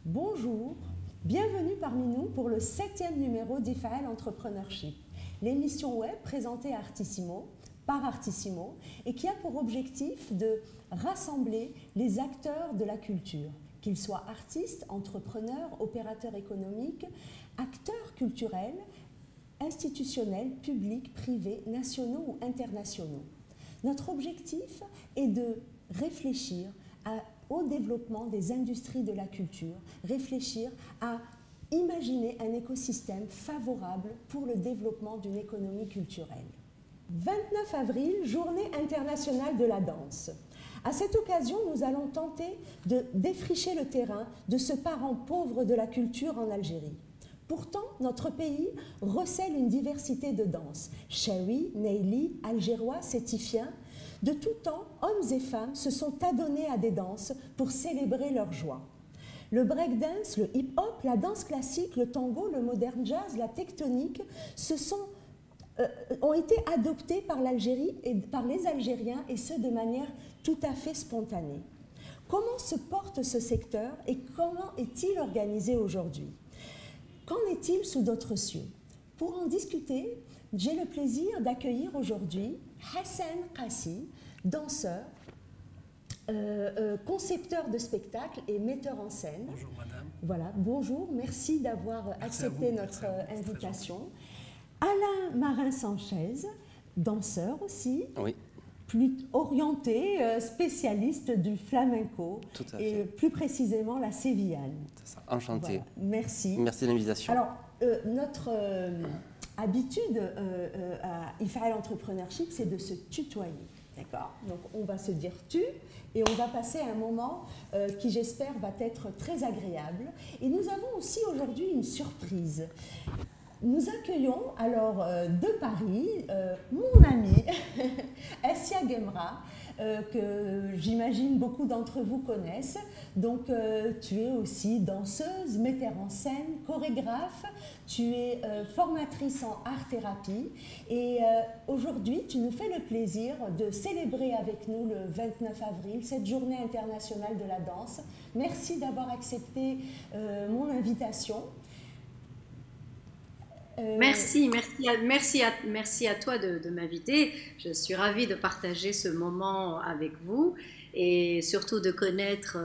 Bonjour, bienvenue parmi nous pour le 7e numéro d'IFAEL Entrepreneurship, l'émission web présentée à Artissimo, par Artissimo, et qui a pour objectif de rassembler les acteurs de la culture, qu'ils soient artistes, entrepreneurs, opérateurs économiques, acteurs culturels, institutionnels, publics, privés, nationaux ou internationaux. Notre objectif est de réfléchir au développement des industries de la culture, réfléchir à imaginer un écosystème favorable pour le développement d'une économie culturelle. 29 avril, Journée internationale de la danse. À cette occasion, nous allons tenter de défricher le terrain de ce parent pauvre de la culture en Algérie. Pourtant, notre pays recèle une diversité de danses. Chaoui, Neili, Algérois, Sétifiens. De tout temps, hommes et femmes se sont adonnés à des danses pour célébrer leur joie. Le breakdance, le hip-hop, la danse classique, le tango, le modern jazz, la tectonique ont été adoptés par l'Algérie et par les Algériens, et ce de manière tout à fait spontanée. Comment se porte ce secteur et comment est-il organisé aujourd'hui? Qu'en est-il sous d'autres cieux? Pour en discuter, j'ai le plaisir d'accueillir aujourd'hui Hassan Qassi, danseur, concepteur de spectacles et metteur en scène. Bonjour madame. Voilà, bonjour, merci d'avoir accepté notre invitation. Alain Marin-Sanchez, danseur aussi. Oui. Plus orienté, spécialiste du flamenco et plus précisément la sévillane. C'est ça, enchanté. Voilà. Merci. Merci de l'invitation. Alors, notre habitude à IFAEL Entrepreneurship, c'est de se tutoyer. D'accord? Donc, on va se dire tu et on va passer un moment qui, j'espère, va être très agréable. Et nous avons aussi aujourd'hui une surprise. Nous accueillons alors de Paris mon amie Essia Gemra, que j'imagine beaucoup d'entre vous connaissent. Donc tu es aussi danseuse, metteur en scène, chorégraphe, tu es formatrice en art-thérapie et aujourd'hui tu nous fais le plaisir de célébrer avec nous le 29 avril cette journée internationale de la danse. Merci d'avoir accepté mon invitation. Merci à toi de m'inviter. Je suis ravie de partager ce moment avec vous et surtout de connaître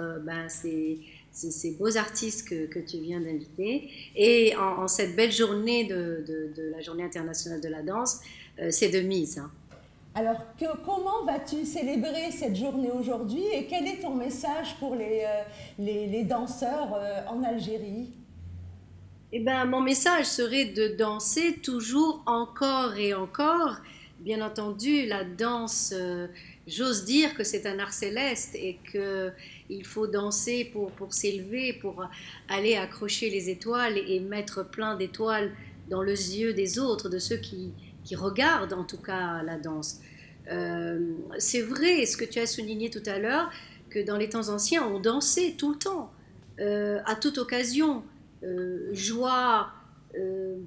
ces beaux artistes que tu viens d'inviter. Et en cette belle journée de la Journée internationale de la danse, c'est de mise. Hein. Alors, comment vas-tu célébrer cette journée aujourd'hui et quel est ton message pour les danseurs en Algérie? Eh ben, mon message serait de danser toujours encore et encore. Bien entendu, la danse, j'ose dire que c'est un art céleste et qu'il faut danser pour s'élever, pour aller accrocher les étoiles et mettre plein d'étoiles dans les yeux des autres, de ceux qui regardent en tout cas la danse. C'est vrai, ce que tu as souligné tout à l'heure, que dans les temps anciens, on dansait tout le temps, à toute occasion. Joie,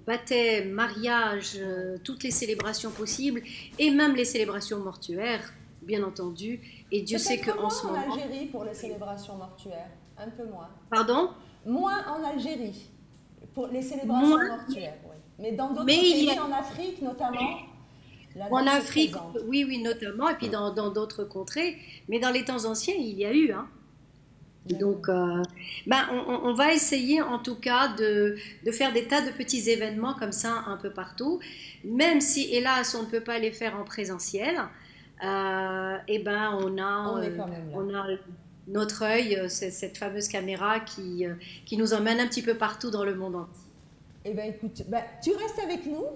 baptême, mariage, toutes les célébrations possibles et même les célébrations mortuaires, bien entendu. Et Dieu sait qu'en ce moment... en Algérie pour les célébrations mortuaires, un peu moins. Pardon? Moins en Algérie pour les célébrations mortuaires, oui. Mais dans d'autres pays, en Afrique notamment. En Afrique, oui, notamment, et puis dans d'autres contrées. Mais dans les temps anciens, il y a eu, hein. Donc, on va essayer en tout cas de faire des tas de petits événements comme ça un peu partout, même si hélas on ne peut pas les faire en présentiel. On a notre œil, cette fameuse caméra qui nous emmène un petit peu partout dans le monde entier. Eh bien écoute, tu restes avec nous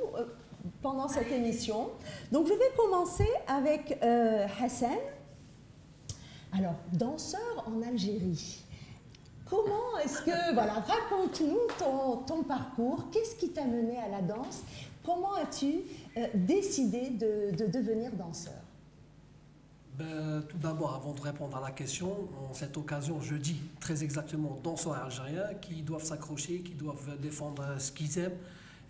pendant cette émission. Donc je vais commencer avec Hassan. Alors, danseur en Algérie, comment est-ce que, voilà, raconte-nous ton parcours, qu'est-ce qui t'a mené à la danse, comment as-tu décidé de devenir danseur? Tout d'abord, avant de répondre à la question, en cette occasion, je dis très exactement danseurs algériens qui doivent s'accrocher, qui doivent défendre ce qu'ils aiment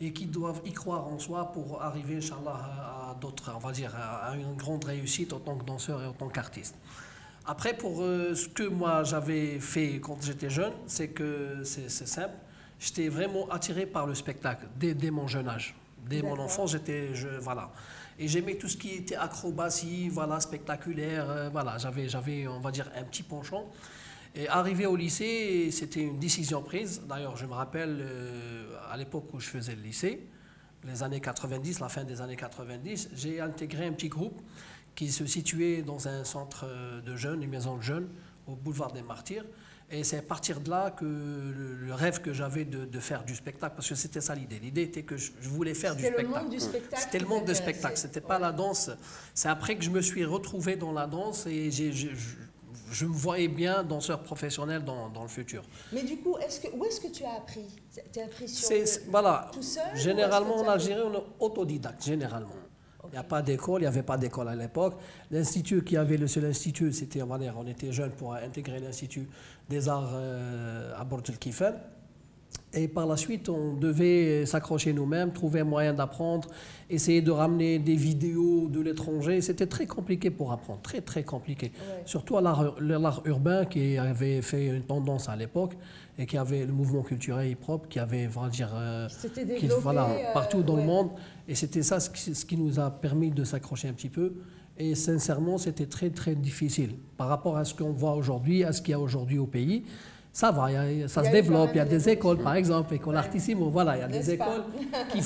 et qui doivent y croire en soi pour arriver, Inch'Allah, à d'autres, on va dire, à une grande réussite en tant que danseur et en tant qu'artiste. Après, pour ce que moi j'avais fait quand j'étais jeune, c'est que c'est simple. J'étais vraiment attiré par le spectacle dès mon jeune âge. Dès mon enfance, voilà. Et j'aimais tout ce qui était acrobatie, voilà, spectaculaire. Voilà, j'avais, on va dire, un petit penchant. Et arrivé au lycée, c'était une décision prise. D'ailleurs, je me rappelle à l'époque où je faisais le lycée, les années 90, la fin des années 90, j'ai intégré un petit groupe qui se situait dans un centre de jeunes, une maison de jeunes, au boulevard des Martyrs. Et c'est à partir de là que le rêve que j'avais de faire du spectacle, parce que c'était ça l'idée. L'idée était que je voulais faire du spectacle. C'était le monde du spectacle. C'était le monde du spectacle, c'était pas la danse. C'est après que je me suis retrouvé dans la danse et je me voyais bien danseur professionnel dans le futur. Mais du coup, où est-ce que tu as appris? Tu as appris voilà, tout seul? Généralement, en Algérie, on est autodidacte, généralement. Il n'y a pas d'école, il n'y avait pas d'école à l'époque. L'institut qui avait le seul institut, c'était, on était jeunes pour intégrer l'Institut des Arts à Bord el Kifel. Et par la suite, on devait s'accrocher nous-mêmes, trouver un moyen d'apprendre, essayer de ramener des vidéos de l'étranger. C'était très compliqué pour apprendre, très très compliqué. Ouais. Surtout à l'art urbain qui avait fait une tendance à l'époque et qui avait le mouvement culturel hip-hop qui avait, on va dire, partout dans le monde. Et c'était ça ce qui nous a permis de s'accrocher un petit peu. Et sincèrement, c'était très très difficile par rapport à ce qu'on voit aujourd'hui, à ce qu'il y a aujourd'hui au pays. Ça va, ça se développe. Il y a des écoles, par exemple, École Artissimo. Voilà, il y a des écoles qui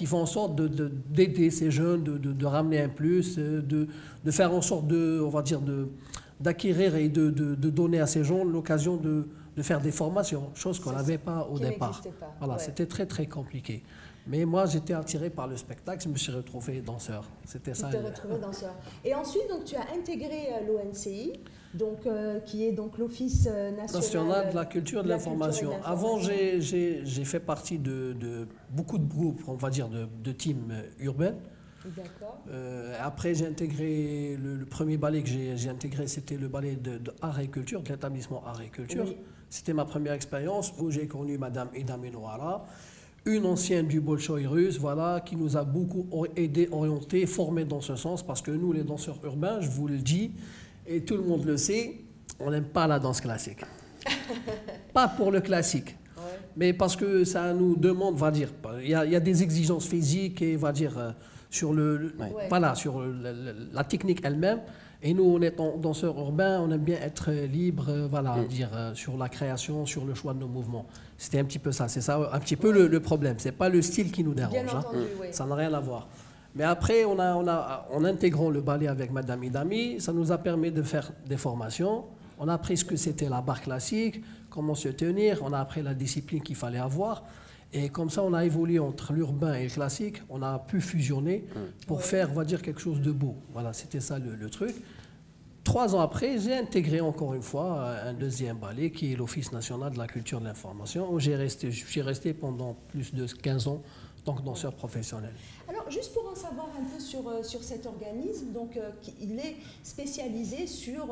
font en sorte d'aider ces jeunes, de ramener un plus, de faire en sorte on va dire, d'acquérir et de donner à ces gens l'occasion de faire des formations, chose qu'on n'avait pas au départ. Voilà, c'était très très compliqué. Mais moi, j'étais attiré par le spectacle, je me suis retrouvé danseur. C'était ça. Tu t'es retrouvé danseur. Et ensuite, donc, tu as intégré l'ONCI, donc, qui est donc l'Office national de la culture et de l'information. Avant, j'ai fait partie de beaucoup de groupes, on va dire, de teams urbains. D'accord. Après, j'ai intégré le premier ballet que j'ai intégré, c'était le ballet de art et culture, de l'établissement art et culture. Oui. C'était ma première expérience où j'ai connu Madame Ida Menouara, une ancienne du Bolchoï russe, voilà, qui nous a beaucoup aidé, orienté, formé dans ce sens, parce que nous, les danseurs urbains, je vous le dis, et tout le monde le sait, on n'aime pas la danse classique. Pas pour le classique, mais parce que ça nous demande, va dire, il y a des exigences physiques et, va dire, sur voilà, sur la technique elle-même. Et nous, on est danseurs urbains, on aime bien être libre, voilà, dire sur la création, sur le choix de nos mouvements. C'était un petit peu ça, c'est ça un petit peu le problème. C'est pas le style qui nous dérange, bien entendu, ça n'a rien à voir. Mais après, en intégrant le ballet avec Madame Idami, ça nous a permis de faire des formations. On a appris ce que c'était la barre classique, comment se tenir, on a appris la discipline qu'il fallait avoir. Et comme ça, on a évolué entre l'urbain et le classique. On a pu fusionner pour faire, on va dire, quelque chose de beau. Voilà, c'était ça le truc. 3 ans après, j'ai intégré encore une fois un deuxième ballet qui est l'Office national de la culture et de l'information, où je suis resté pendant plus de 15 ans en tant que danseur professionnel. Alors, juste pour en savoir un peu sur cet organisme, donc, il est spécialisé sur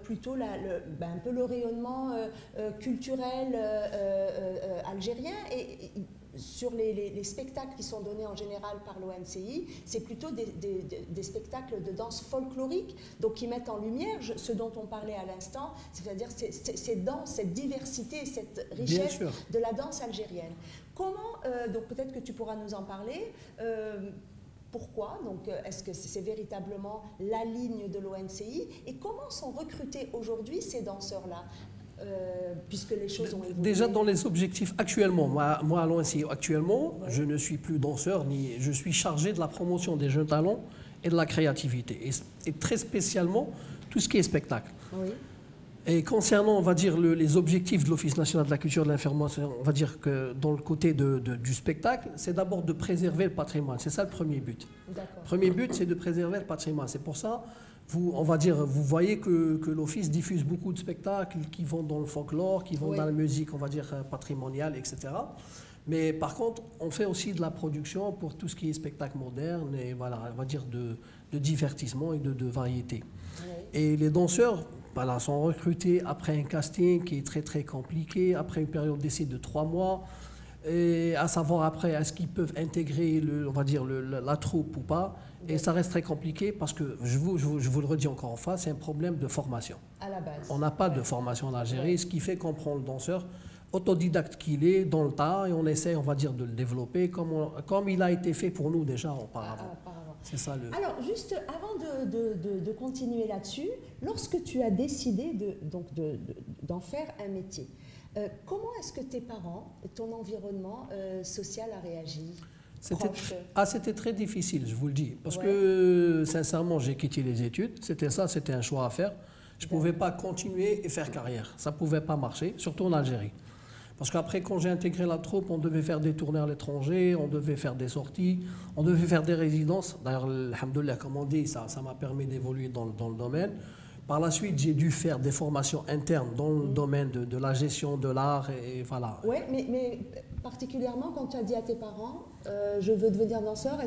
plutôt un peu le rayonnement culturel algérien et sur les spectacles qui sont donnés en général par l'ONCI, c'est plutôt des spectacles de danse folklorique, donc qui mettent en lumière ce dont on parlait à l'instant, c'est-à-dire ces danses, cette diversité, cette richesse de la danse algérienne. Comment, donc peut-être que tu pourras nous en parler, pourquoi, donc est-ce que c'est véritablement la ligne de l'ONCI et comment sont recrutés aujourd'hui ces danseurs-là? Puisque les choses ont évolué. Déjà dans les objectifs actuellement, moi à l'ONCI actuellement, je ne suis plus danseur, je suis chargé de la promotion des jeunes talents et de la créativité, et très spécialement tout ce qui est spectacle. Oui. Et concernant, on va dire, les objectifs de l'Office national de la culture et de l'information, on va dire que dans le côté du spectacle, c'est d'abord de préserver le patrimoine. C'est ça le premier but. Le premier but, c'est de préserver le patrimoine. C'est pour ça, on va dire, vous voyez que l'Office diffuse beaucoup de spectacles qui vont dans le folklore, qui vont dans la musique, on va dire, patrimoniale, etc. Mais par contre, on fait aussi de la production pour tout ce qui est spectacle moderne et voilà, on va dire de divertissement et de variété. Oui. Et les danseurs sont recrutés après un casting qui est très très compliqué, après une période d'essai de 3 mois, et à savoir après est-ce qu'ils peuvent intégrer on va dire la troupe ou pas. Et ça reste très compliqué parce que, je vous le redis encore en face, c'est un problème de formation. À la base. On n'a pas de formation en Algérie, ce qui fait qu'on prend le danseur autodidacte qu'il est dans le tas et on essaie, on va dire, de le développer comme il a été fait pour nous déjà auparavant. C'est ça le... Alors, juste avant de continuer là-dessus, lorsque tu as décidé d'en faire un métier, comment est-ce que tes parents, ton environnement social a réagi? C'était très difficile, je vous le dis. Parce que, sincèrement, j'ai quitté les études. C'était un choix à faire. Je ne pouvais pas continuer et faire carrière. Ça ne pouvait pas marcher, surtout en Algérie. Parce qu'après, quand j'ai intégré la troupe, on devait faire des tournées à l'étranger, on devait faire des sorties, on devait faire des résidences. D'ailleurs, alhamdoulilah, comme on dit, ça m'a permis d'évoluer dans le domaine. Par la suite, j'ai dû faire des formations internes dans le domaine de la gestion de l'art et voilà. Oui, mais particulièrement quand tu as dit à tes parents, je veux devenir danseur,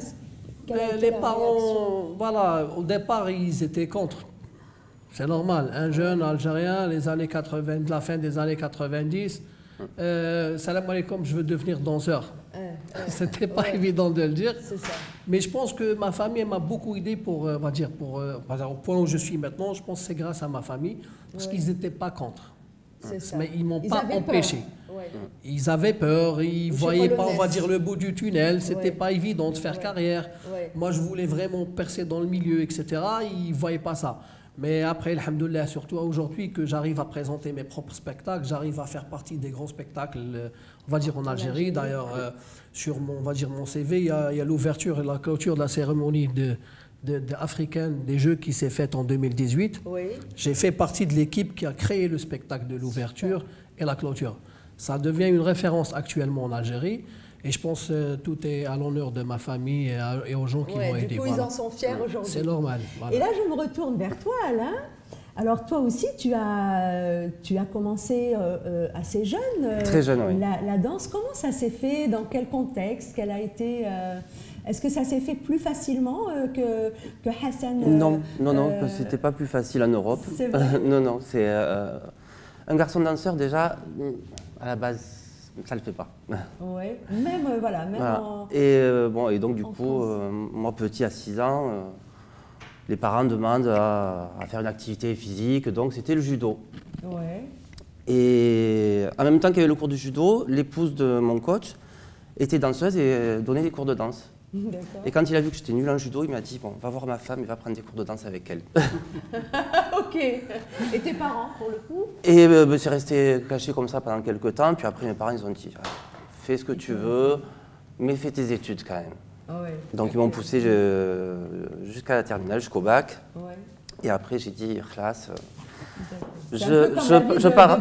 les parents, voilà, au départ, ils étaient contre. C'est normal. Un jeune Algérien, la fin des années 90, salam alaikum, je veux devenir danseur. C'était pas évident de le dire. C'est ça. Mais je pense que ma famille m'a beaucoup aidé pour, on va dire, au point où je suis maintenant, je pense que c'est grâce à ma famille, parce qu'ils n'étaient pas contre. Mais ils ne m'ont pas empêché. Ils avaient peur, ils ne voyaient pas, on va dire, le bout du tunnel, c'était pas évident de faire carrière. Moi, je voulais vraiment percer dans le milieu, etc. Ils ne voyaient pas ça. Mais après, alhamdoulilah, surtout aujourd'hui, que j'arrive à présenter mes propres spectacles, j'arrive à faire partie des grands spectacles, on va dire en Algérie. D'ailleurs, sur mon CV, il y a l'ouverture et la clôture de la cérémonie africaine des Jeux qui s'est faite en 2018. J'ai fait partie de l'équipe qui a créé le spectacle de l'ouverture et la clôture. Ça devient une référence actuellement en Algérie. Et je pense que tout est à l'honneur de ma famille et aux gens qui m'ont aidé. Du coup, ils en sont fiers aujourd'hui. C'est normal. Voilà. Et là, je me retourne vers toi, Alain. Alors, toi aussi, tu as commencé assez jeune. Très jeune, oui. La danse, comment ça s'est fait? Dans quel contexte? Quelle a été... Est-ce que ça s'est fait plus facilement que Hassan? Non, c'était pas plus facile en Europe. C'est vrai? Non, c'est... un garçon danseur, déjà, à la base, ça le fait pas. Oui, même voilà. En... Et donc du coup, moi petit à 6 ans, les parents demandent à faire une activité physique, donc c'était le judo. Ouais. Et en même temps qu'il y avait le cours de judo, l'épouse de mon coach était danseuse et donnait des cours de danse. Et quand il a vu que j'étais nul en judo, il m'a dit, bon, va voir ma femme et va prendre des cours de danse avec elle. Ok. Et tes parents, pour le coup? Et c'est resté caché comme ça pendant quelques temps. Puis après, mes parents, ils ont dit, fais ce que tu veux, mais fais tes études quand même. Donc ils m'ont poussé jusqu'à la terminale, jusqu'au bac. Et après, j'ai dit, classe. Je pars.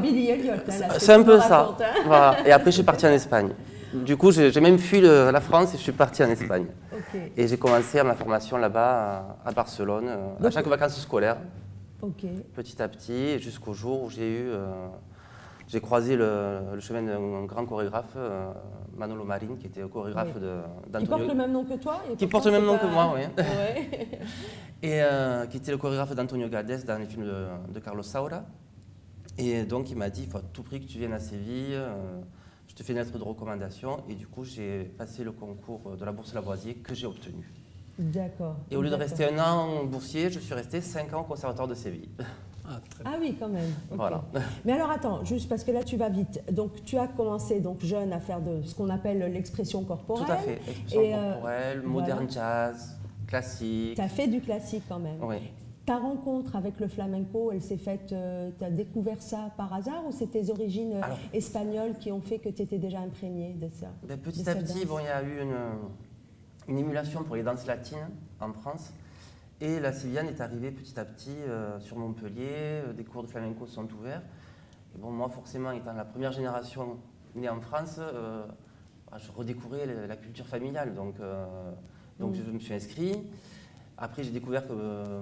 C'est un peu ça. Voilà. Et après, je suis parti en Espagne. Du coup, j'ai même fui la France et je suis parti en Espagne. Et j'ai commencé ma formation là-bas, à Barcelone, à chaque vacances scolaires, petit à petit, jusqu'au jour où j'ai croisé le chemin d'un grand chorégraphe, Manolo Marin, qui était chorégraphe d'Antonio. Qui porte le même nom que toi? Qui porte le même nom que moi, oui. Et qui était le chorégraphe d'Antonio Gades dans les films de Carlos Saura. Et donc, il m'a dit, il faut à tout prix que tu viennes à Séville. Je te fais une lettre de recommandation et du coup j'ai passé le concours de la bourse Lavoisier que j'ai obtenu. D'accord. Et au lieu de rester 1 an boursier, je suis resté 5 ans au conservatoire de Séville. Ah oui, quand même. Okay. Voilà. Mais alors attends, juste parce que là tu vas vite. Donc tu as commencé donc jeune à faire de ce qu'on appelle l'expression corporelle. Tout à fait, expression corporelle, moderne jazz, classique. Tu as fait du classique quand même. Oui. Ta rencontre avec le flamenco, elle s'est faite, tu as découvert ça par hasard ou c'est tes origines espagnoles qui ont fait que tu étais déjà imprégné de ça? Petit à petit, bon, il y a eu une émulation pour les danses latines en France et la sévillane est arrivée petit à petit sur Montpellier, des cours de flamenco sont ouverts. Et bon, moi forcément étant la première génération née en France, je redécouvrais la culture familiale, donc je me suis inscrit. Après, j'ai découvert que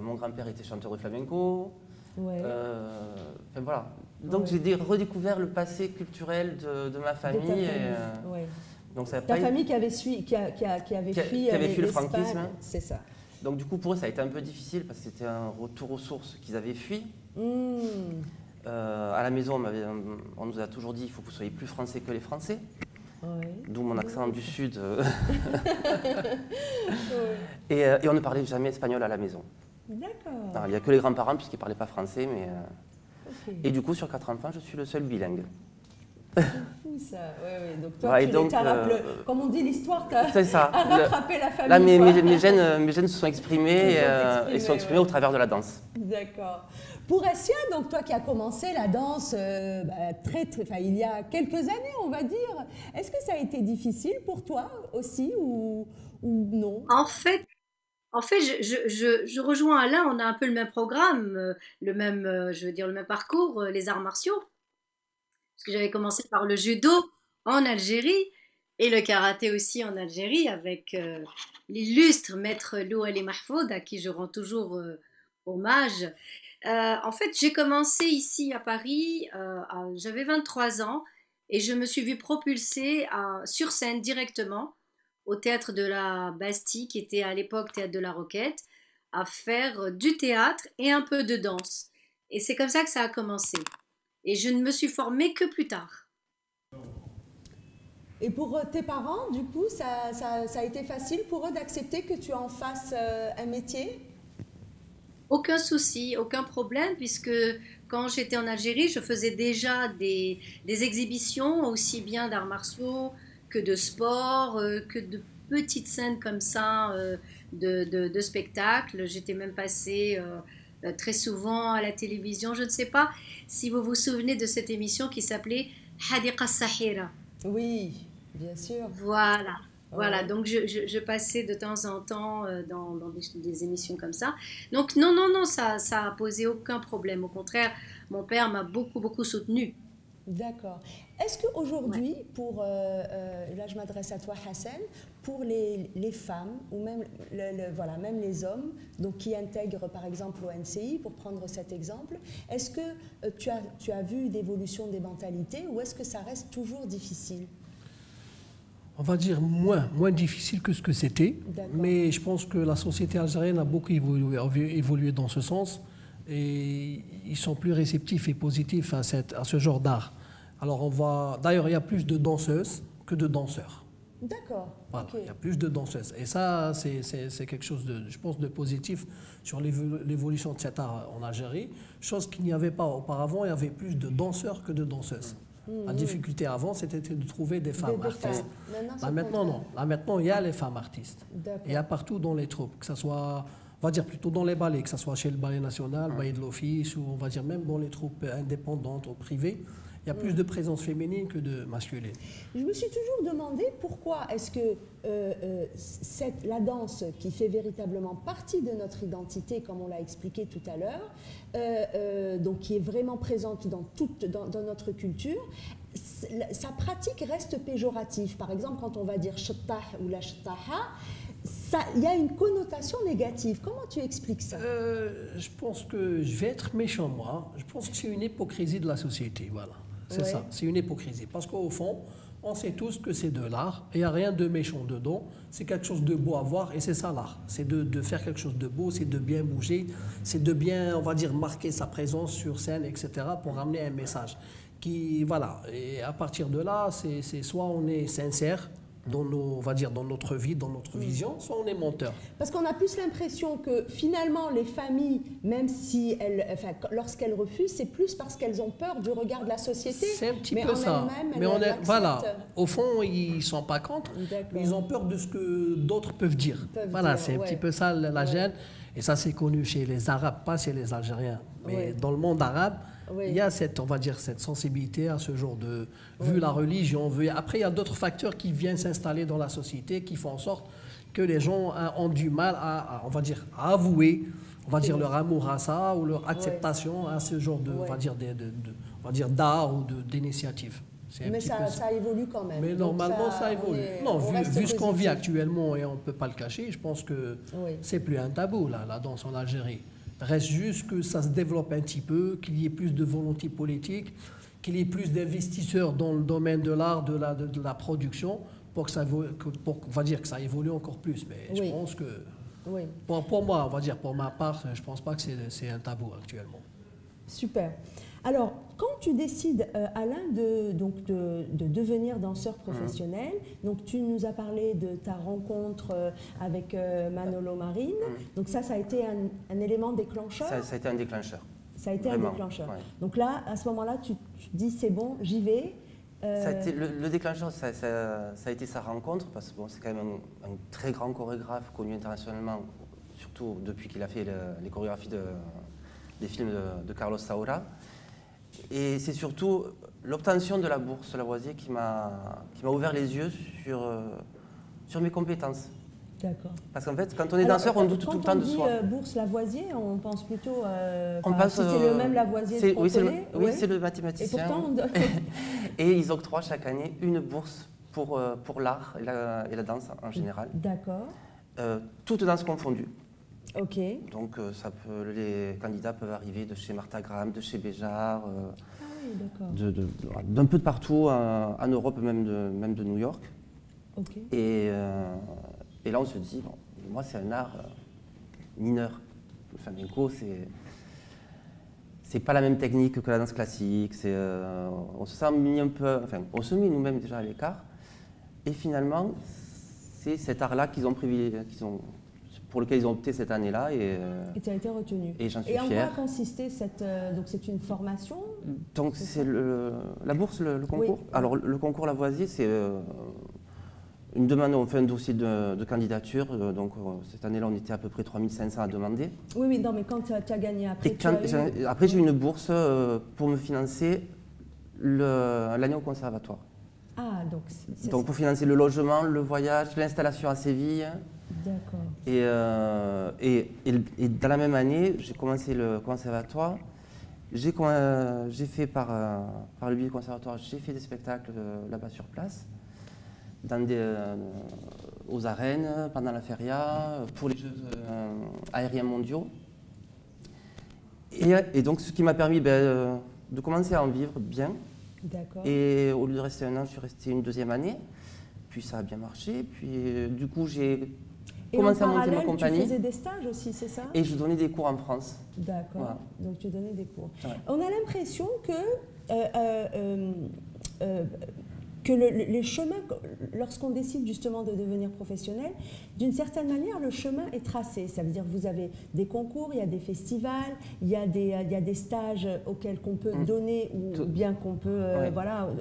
mon grand-père était chanteur de flamenco. Voilà. Donc, j'ai redécouvert le passé culturel de ma famille. Donc, ça ta famille qui avait fui le franquisme. C'est ça. Donc, du coup, pour eux, ça a été un peu difficile parce que c'était un retour aux sources qu'ils avaient fui. À la maison, on nous a toujours dit qu'il faut que vous soyez plus français que les Français. d'où mon accent du sud. Et on ne parlait jamais espagnol à la maison. D'accord. Il n'y a que les grands-parents puisqu'ils ne parlaient pas français. Et du coup, sur 4 enfants, je suis le seul bilingue. C'est fou ça, Donc toi, comme on dit, l'histoire t'a rattrapé la famille. Là, mes gènes se sont exprimés et sont exprimés au travers de la danse. D'accord. Pour Assia, donc toi qui as commencé la danse il y a quelques années, on va dire, est-ce que ça a été difficile pour toi aussi ou non? En fait, je rejoins Alain, on a un peu le même programme, le même parcours, les arts martiaux. Parce que j'avais commencé par le judo en Algérie et le karaté aussi en Algérie avec l'illustre maître Lou Ali Mahfoud à qui je rends toujours hommage. En fait, j'ai commencé ici à Paris, j'avais 23 ans et je me suis vue propulsée sur scène directement au théâtre de la Bastille, qui était à l'époque théâtre de la Roquette, à faire du théâtre et un peu de danse. Et c'est comme ça que ça a commencé. Et je ne me suis formée que plus tard. Et pour tes parents, du coup, ça a été facile pour eux d'accepter que tu en fasses un métier? Aucun souci, aucun problème, puisque quand j'étais en Algérie, je faisais déjà des exhibitions, aussi bien d'arts martiaux que de sport, que de petites scènes comme ça, de spectacles. J'étais même passée très souvent à la télévision. Je ne sais pas si vous vous souvenez de cette émission qui s'appelait Hadiqa Sahira. Oui, bien sûr. Voilà. Voilà, donc je passais de temps en temps dans des émissions comme ça. Donc non, ça a posé aucun problème. Au contraire, mon père m'a beaucoup soutenue. D'accord. Est-ce qu'aujourd'hui, là je m'adresse à toi Hassan, pour les femmes ou même, même les hommes donc, qui intègrent par exemple l'ONCI, pour prendre cet exemple, est-ce que tu as vu l'évolution des mentalités ou est-ce que ça reste toujours difficile? On va dire moins difficile que ce que c'était, mais je pense que la société algérienne a beaucoup évolué dans ce sens et ils sont plus réceptifs et positifs à ce genre d'art. Alors d'ailleurs, il y a plus de danseuses que de danseurs. D'accord. Voilà, il y a plus de danseuses. Et ça, c'est quelque chose je pense, de positif sur l'évolution de cet art en Algérie. Chose qu'il n'y avait pas auparavant, il y avait plus de danseurs que de danseuses. La difficulté avant, c'était de trouver des femmes artistes. Là, maintenant, non. Là, maintenant, il y a les femmes artistes. Et il y a partout dans les troupes, que ce soit, on va dire plutôt dans les ballets, que ce soit chez le ballet national, le ballet de l'office, ou on va dire même dans les troupes indépendantes ou privées. Il y a plus de présence féminine que de masculine. Je me suis toujours demandé pourquoi est-ce que la danse, qui fait véritablement partie de notre identité, comme on l'a expliqué tout à l'heure, donc qui est vraiment présente dans notre culture, sa pratique reste péjorative. Par exemple, quand on va dire shattah ou la shattaha, il y a une connotation négative. Comment tu expliques ça? Je pense que je vais être méchant, moi. Je pense que c'est une hypocrisie de la société, voilà. C'est ça, c'est une hypocrisie. Parce qu'au fond, on sait tous que c'est de l'art et il n'y a rien de méchant dedans. C'est quelque chose de beau à voir et c'est ça l'art. C'est de faire quelque chose de beau, c'est de bien bouger, c'est de bien, on va dire, marquer sa présence sur scène, etc. pour ramener un message. Voilà. Et à partir de là, c'est soit on est sincère, on va dire dans notre vie, dans notre vision, soit on est menteur. Parce qu'on a plus l'impression que finalement les familles, même si lorsqu'elles refusent, c'est plus parce qu'elles ont peur du regard de la société. C'est un petit peu ça. Mais voilà, au fond, ils ne sont pas contre, mais ils ont peur de ce que d'autres peuvent dire. Voilà, c'est un petit peu ça la gêne. Et ça, c'est connu chez les Arabes, pas chez les Algériens. Mais dans le monde arabe, il y a on va dire, cette sensibilité à ce genre de... Vu la religion, après, il y a d'autres facteurs qui viennent s'installer dans la société, qui font en sorte que les gens ont du mal on va dire, à avouer, on va dire, leur amour à ça, ou leur acceptation à ce genre de, on va dire, d'art ou d'initiative. Mais ça évolue quand même. Mais normalement, ça évolue. Non, vu ce qu'on vit actuellement, et on ne peut pas le cacher, je pense que c'est plus un tabou, là, la danse en Algérie. Reste juste que ça se développe un petit peu, qu'il y ait plus de volonté politique, qu'il y ait plus d'investisseurs dans le domaine de l'art, de la production, pour on va dire que ça évolue encore plus. Mais je pense que, pour moi, on va dire, pour ma part, je ne pense pas que c'est un tabou actuellement. Super. Alors, quand tu décides, Alain, de devenir danseur professionnel, donc tu nous as parlé de ta rencontre avec Manolo Marin, donc ça a été un élément déclencheur? Ça a été un déclencheur. Ça a été Vraiment, un déclencheur. ouais. Donc là, à ce moment-là, tu dis c'est bon, j'y vais. Ça a été, le déclencheur, ça a été sa rencontre, parce que bon, c'est quand même un très grand chorégraphe connu internationalement, surtout depuis qu'il a fait les chorégraphies des films de Carlos Saura. Et c'est surtout l'obtention de la bourse Lavoisier qui m'a ouvert les yeux sur mes compétences. D'accord. Parce qu'en fait, quand on est danseur, on doute tout le temps de soi. Quand on dit bourse Lavoisier, on pense plutôt... on pense, si c'est le même Lavoisier oui, oui, c'est le mathématicien. Et pourtant, et ils octroient chaque année une bourse pour l'art et la danse en général. D'accord. Toutes danses confondues. Ok. Donc les candidats peuvent arriver de chez Martha Graham, de chez Béjart, d'un peu de partout en Europe, même de New York. Ok. Et là, on se dit, bon, moi, c'est un art mineur. Le flamenco, c'est pas la même technique que la danse classique. On se sent mis un peu, enfin, on se met nous-mêmes déjà à l'écart. Et finalement, c'est cet art-là pour lequel ils ont opté cette année-là. Et tu as été retenu. Et j'en suis fier. Et en quoi consistait donc c'est une formation? Donc c'est la bourse, le concours. Oui. Alors le concours Lavoisier, c'est une demande, on fait un dossier de candidature, donc cette année-là on était à peu près 3500 à demander. Oui, non, mais quand tu as gagné après, après j'ai eu une bourse pour me financer l'année au conservatoire. Ah, donc pour financer le logement, le voyage, l'installation à Séville. D'accord. Et dans la même année, j'ai commencé le conservatoire. J'ai fait par le biais du conservatoire, j'ai fait des spectacles là-bas sur place. Aux arènes, pendant la feria, pour les Jeux aériens mondiaux. Et donc, ce qui m'a permis de commencer à en vivre bien. D'accord. Et au lieu de rester un an, je suis resté une deuxième année. Puis ça a bien marché. Puis du coup, j'ai commencé à monter ma compagnie. Tu faisais des stages aussi, c'est ça? Et je donnais des cours en France. D'accord. Voilà. Donc tu donnais des cours. Ouais. On a l'impression que les chemins, lorsqu'on décide justement de devenir professionnel, d'une certaine manière, le chemin est tracé. Ça veut dire que vous avez des concours, il y a des festivals, il y a des stages auxquels qu'on peut donner ou bien qu'on peut,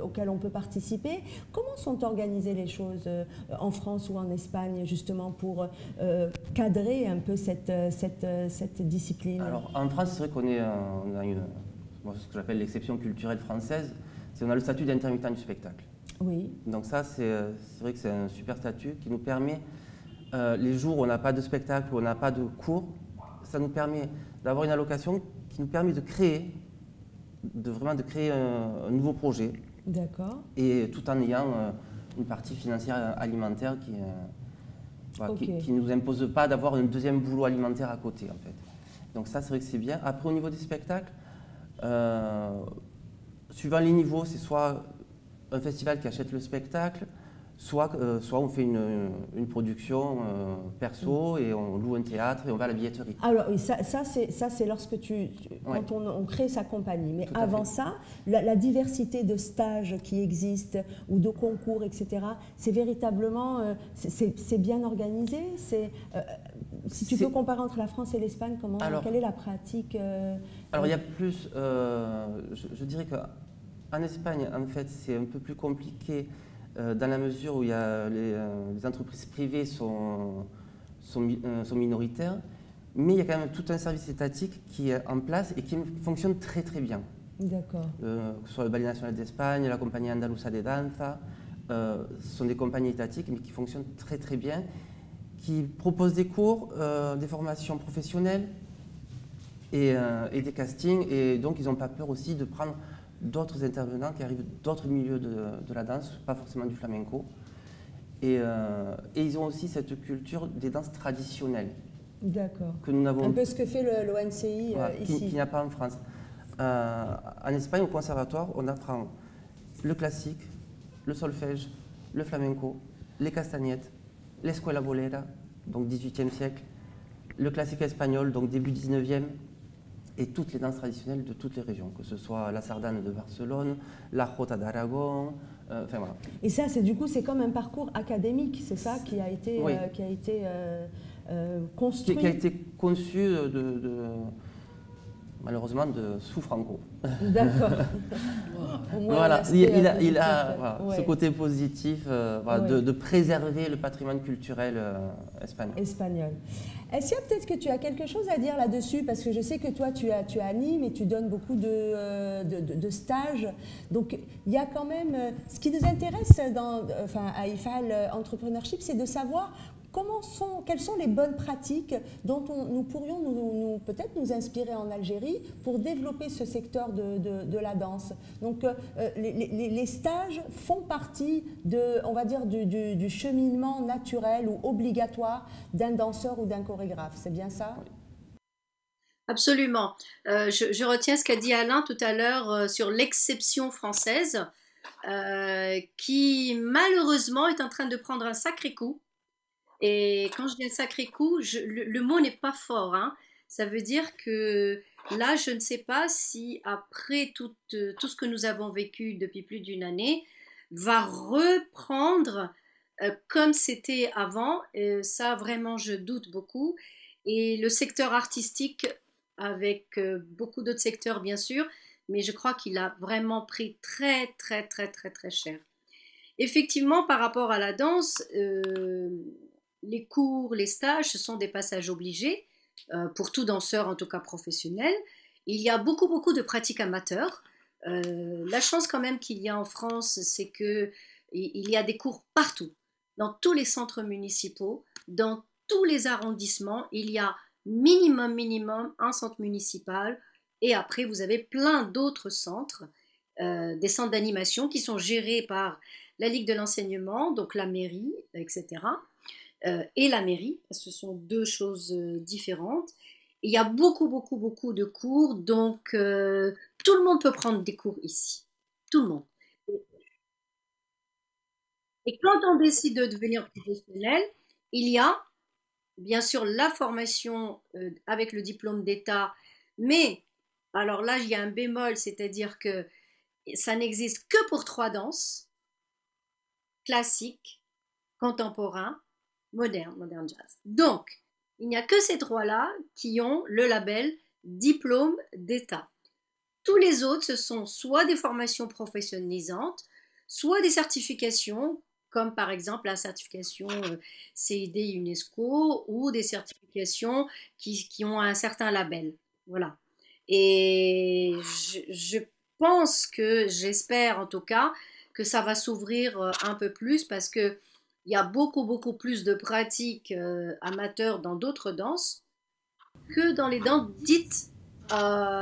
auxquels on peut participer. Comment sont organisées les choses en France ou en Espagne, justement, pour cadrer un peu cette discipline? Alors, en France, c'est vrai qu'on a ce que j'appelle l'exception culturelle française, c'est qu'on a le statut d'intermittent du spectacle. Oui. Donc ça, c'est vrai que c'est un super statut qui nous permet, les jours où on n'a pas de spectacle, où on n'a pas de cours, ça nous permet d'avoir une allocation qui nous permet de créer un nouveau projet. D'accord. Et tout en ayant une partie financière alimentaire qui ne nous impose pas d'avoir un deuxième boulot alimentaire à côté, en fait. Donc ça, c'est vrai que c'est bien. Après, au niveau des spectacles, suivant les niveaux, c'est soit un festival qui achète le spectacle, soit on fait une production perso et on loue un théâtre et on va à la billetterie. Alors oui, ça c'est lorsque quand on crée sa compagnie. Mais avant ça, la diversité de stages qui existent ou de concours, etc., c'est véritablement, c'est bien organisé. Si tu peux comparer entre la France et l'Espagne, quelle est la pratique? Alors il y a plus, je dirais que en Espagne, en fait, c'est un peu plus compliqué dans la mesure où il y a les entreprises privées sont minoritaires, mais il y a quand même tout un service étatique qui est en place et qui fonctionne très très bien. D'accord. Que ce soit le Ballet National d'Espagne, la Compagnie Andaluza de Danza, ce sont des compagnies étatiques mais qui fonctionnent très très bien, qui proposent des cours, des formations professionnelles et des castings, et donc ils n'ont pas peur aussi de prendre d'autres intervenants qui arrivent d'autres milieux de la danse, pas forcément du flamenco. Et ils ont aussi cette culture des danses traditionnelles. D'accord. Que nous n'avons, un peu ce que fait l'ONCI ici. Qu'il n'y a pas en France. En Espagne, au conservatoire, on apprend le classique, le solfège, le flamenco, les castagnettes, l'escuela bolera, donc 18e siècle, le classique espagnol, donc début 19e, et toutes les danses traditionnelles de toutes les régions, que ce soit la sardane de Barcelone, la jota d'Aragon, enfin voilà. Et ça, du coup, c'est comme un parcours académique, c'est ça qui a été, oui. Construit. Qui a été conçu malheureusement sous Franco. D'accord. Voilà, il a voilà, ouais. ce côté positif voilà, ouais. de préserver le patrimoine culturel espagnol. Est-ce qu'il y a peut-être que tu as quelque chose à dire là-dessus? Parce que je sais que toi, tu animes et tu donnes beaucoup de stages. Donc, il y a quand même... Ce qui nous intéresse à IFAL Entrepreneurship, c'est de savoir quelles sont les bonnes pratiques dont nous pourrions peut-être nous inspirer en Algérie pour développer ce secteur de la danse. Donc, les stages font partie on va dire, du cheminement naturel ou obligatoire d'un danseur ou d'un chorégraphe. C'est bien ça? Absolument. Je retiens ce qu'a dit Alain tout à l'heure sur l'exception française, qui malheureusement est en train de prendre un sacré coup. Et quand je dis un sacré coup, le mot n'est pas fort, hein. Ça veut dire que là, je ne sais pas si après tout ce que nous avons vécu depuis plus d'une année, va reprendre comme c'était avant. Ça, vraiment, je doute beaucoup. Et le secteur artistique, avec beaucoup d'autres secteurs, bien sûr, mais je crois qu'il a vraiment pris très, très, très, très, très cher. Effectivement, par rapport à la danse, les cours, les stages, ce sont des passages obligés pour tout danseur, en tout cas professionnel. Il y a beaucoup, beaucoup de pratiques amateurs. La chance quand même qu'il y a en France, c'est qu'il y a des cours partout, dans tous les centres municipaux, dans tous les arrondissements. Il y a minimum un centre municipal et après vous avez plein d'autres centres, des centres d'animation qui sont gérés par la Ligue de l'enseignement, donc la mairie, etc. Et la mairie, ce sont deux choses différentes. Il y a beaucoup de cours, donc tout le monde peut prendre des cours ici. Tout le monde. Et quand on décide de devenir professionnel, il y a bien sûr la formation avec le diplôme d'État, mais alors là, il y a un bémol, c'est-à-dire que ça n'existe que pour 3 danses, classique, contemporain, moderne jazz. Donc, il n'y a que ces 3-là qui ont le label diplôme d'État. Tous les autres, ce sont soit des formations professionnalisantes, soit des certifications, comme par exemple la certification CID UNESCO, ou des certifications qui ont un certain label. Voilà. Et je pense que, j'espère en tout cas, que ça va s'ouvrir un peu plus parce que il y a beaucoup plus de pratiques amateurs dans d'autres danses que dans les danses dites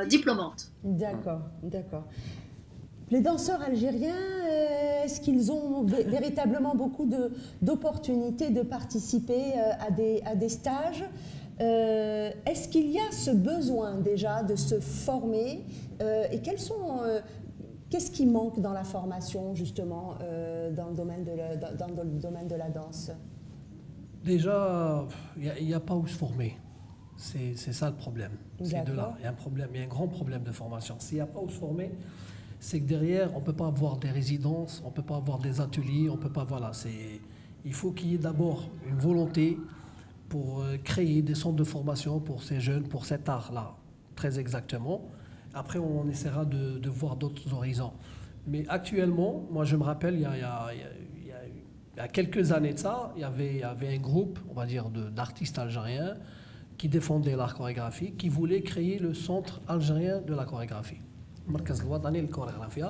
diplômantes. D'accord. Les danseurs algériens, est-ce qu'ils ont véritablement beaucoup d'opportunités de participer à des stages? Est-ce qu'il y a ce besoin déjà de se former et qu'est-ce qui manque dans la formation, justement, dans le domaine de la danse? Déjà, il n'y a pas où se former. C'est ça le problème. C'est de là. Il y a un grand problème de formation. S'il n'y a pas où se former, c'est que derrière, on ne peut pas avoir des résidences, on ne peut pas avoir des ateliers, on peut pas... Voilà, il faut qu'il y ait d'abord une volonté pour créer des centres de formation pour ces jeunes, pour cet art-là, très exactement. Après, on essaiera de voir d'autres horizons. Mais actuellement, moi je me rappelle, il y a quelques années de ça, il y avait un groupe, on va dire, d'artistes algériens qui défendaient l'art chorégraphique, qui voulaient créer le centre algérien de la chorégraphie. Markaz Wadani de chorégraphie,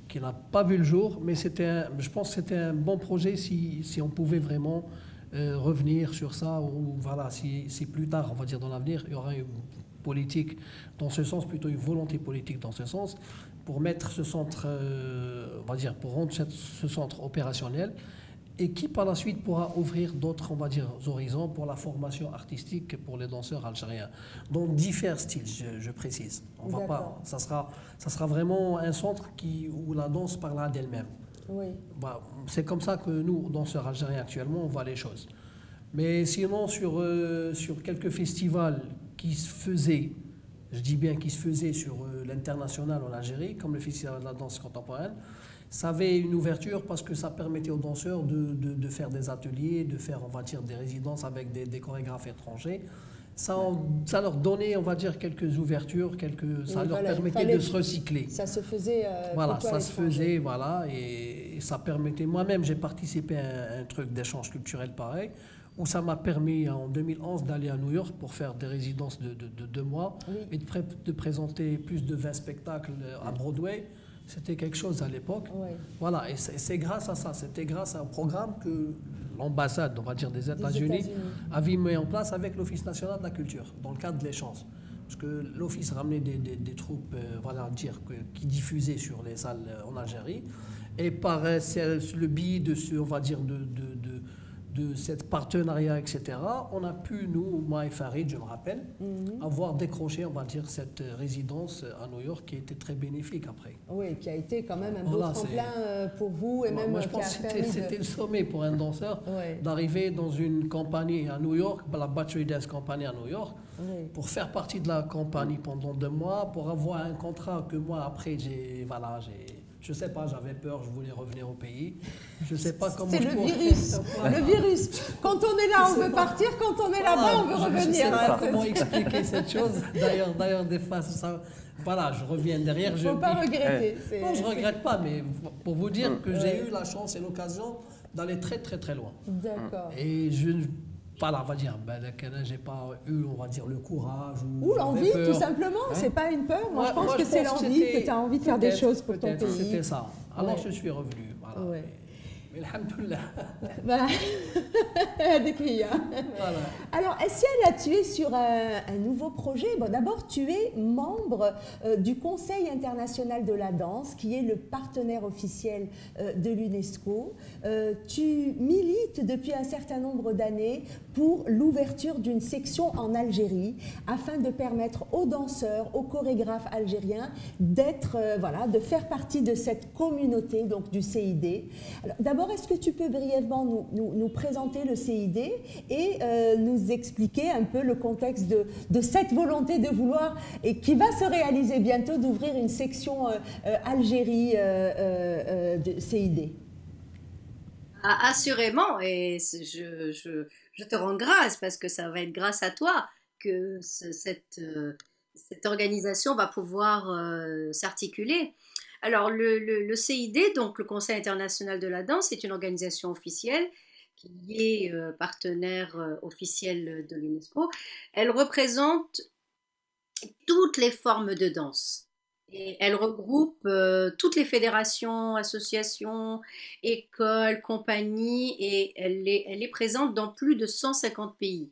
qui n'a pas vu le jour, mais je pense que c'était un bon projet si on pouvait vraiment revenir sur ça, ou voilà, si plus tard, on va dire dans l'avenir, il y aura une politique dans ce sens, plutôt une volonté politique dans ce sens, pour mettre ce centre, on va dire, pour rendre ce centre opérationnel, et qui par la suite pourra ouvrir d'autres, on va dire, horizons pour la formation artistique pour les danseurs algériens, dans divers styles, je précise. On va pas, ça sera vraiment un centre où la danse parlera d'elle-même. Oui. Bah, c'est comme ça que nous, danseurs algériens actuellement, on voit les choses. Mais sinon, sur quelques festivals qui se faisaient je dis bien qui se faisait sur l'international en Algérie, comme le Festival de la danse contemporaine, ça avait une ouverture parce que ça permettait aux danseurs de faire des ateliers, de faire, on va dire, des résidences avec des chorégraphes étrangers. Ça leur donnait, on va dire, quelques ouvertures, ça leur permettait de se recycler. Ça se faisait. Voilà, ça se faisait, voilà, et ça permettait. Moi-même, j'ai participé à un truc d'échange culturel pareil, où ça m'a permis en 2011 d'aller à New York pour faire des résidences de 2 mois et de présenter plus de 20 spectacles à Broadway. C'était quelque chose à l'époque. Oui. Voilà, et c'est grâce à ça, c'était grâce à un programme que l'ambassade, on va dire, des États-Unis avait mis en place avec l'Office national de la culture, dans le cadre de l'échange. Parce que l'Office ramenait des troupes, voilà, dire, qui diffusaient sur les salles en Algérie. Et par le biais de ce, on va dire, de cet partenariat, etc., on a pu, nous, moi et Farid, je me rappelle, avoir décroché, on va dire, cette résidence à New York qui était très bénéfique après. Oui, qui a été quand même un beau tremplin pour vous et même moi, je pense que c'était le sommet pour un danseur d'arriver dans une compagnie à New York, la Battery Dance Company à New York, pour faire partie de la compagnie pendant 2 mois, pour avoir un contrat que moi, après, je sais pas, j'avais peur, je voulais revenir au pays. Je sais pas comment. C'est le virus. Le virus. Quand on est là, on veut partir. Quand on est là-bas, on veut revenir. Je sais pas comment expliquer cette chose. D'ailleurs, des fois, ça, voilà, je reviens derrière. Il ne faut pas regretter. Non, je ne regrette pas, mais pour vous dire que j'ai eu la chance et l'occasion d'aller très, très, très loin. D'accord. Et voilà, on va dire, j'ai pas eu, on va dire, le courage. Ou l'envie, tout simplement. Hein? C'est pas une peur. Moi, je pense que c'est l'envie, que tu as envie de faire des choses pour ton pays. C'était ça. Alors, je suis revenu. Voilà. Ouais. Mais alhamdoulilah. Voilà. Voilà. Alors, Essiel, tu es sur un nouveau projet. Bon, d'abord, tu es membre du Conseil international de la danse, qui est le partenaire officiel de l'UNESCO. Tu milites depuis un certain nombre d'années pour l'ouverture d'une section en Algérie, afin de permettre aux danseurs, aux chorégraphes algériens de faire partie de cette communauté, donc du CID. Alors, d'abord, est-ce que tu peux brièvement nous présenter le CID et nous expliquer un peu le contexte de cette volonté de vouloir, et qui va se réaliser bientôt, d'ouvrir une section Algérie de CID? Assurément, et je te rends grâce, parce que ça va être grâce à toi que cette organisation va pouvoir s'articuler. Alors, le CID, donc le Conseil international de la danse, est une organisation officielle qui est partenaire officiel de l'UNESCO. Elle représente toutes les formes de danse. Et elle regroupe toutes les fédérations, associations, écoles, compagnies, et elle est présente dans plus de 150 pays,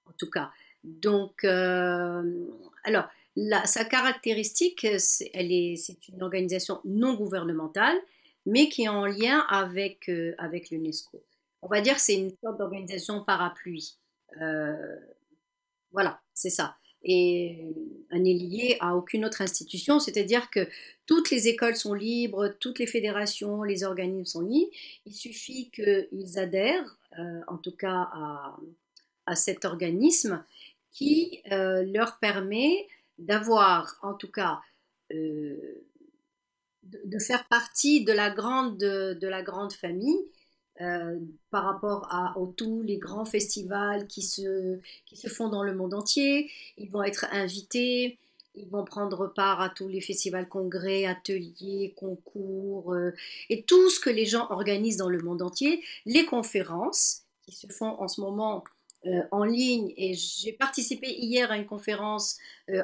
en tout cas. Donc, alors, sa caractéristique, c'est une organisation non gouvernementale, mais qui est en lien avec l'UNESCO. On va dire que c'est une sorte d'organisation parapluie. Voilà, c'est ça. Et elle n'est liée à aucune autre institution, c'est-à-dire que toutes les écoles sont libres, toutes les fédérations, les organismes sont libres. Il suffit qu'ils adhèrent, en tout cas à cet organisme, qui leur permet d'avoir, en tout cas, de faire partie de la grande famille, par rapport à tous les grands festivals qui se font dans le monde entier. Ils vont être invités, ils vont prendre part à tous les festivals, congrès, ateliers, concours, et tout ce que les gens organisent dans le monde entier, les conférences qui se font en ce moment en ligne. Et j'ai participé hier à une conférence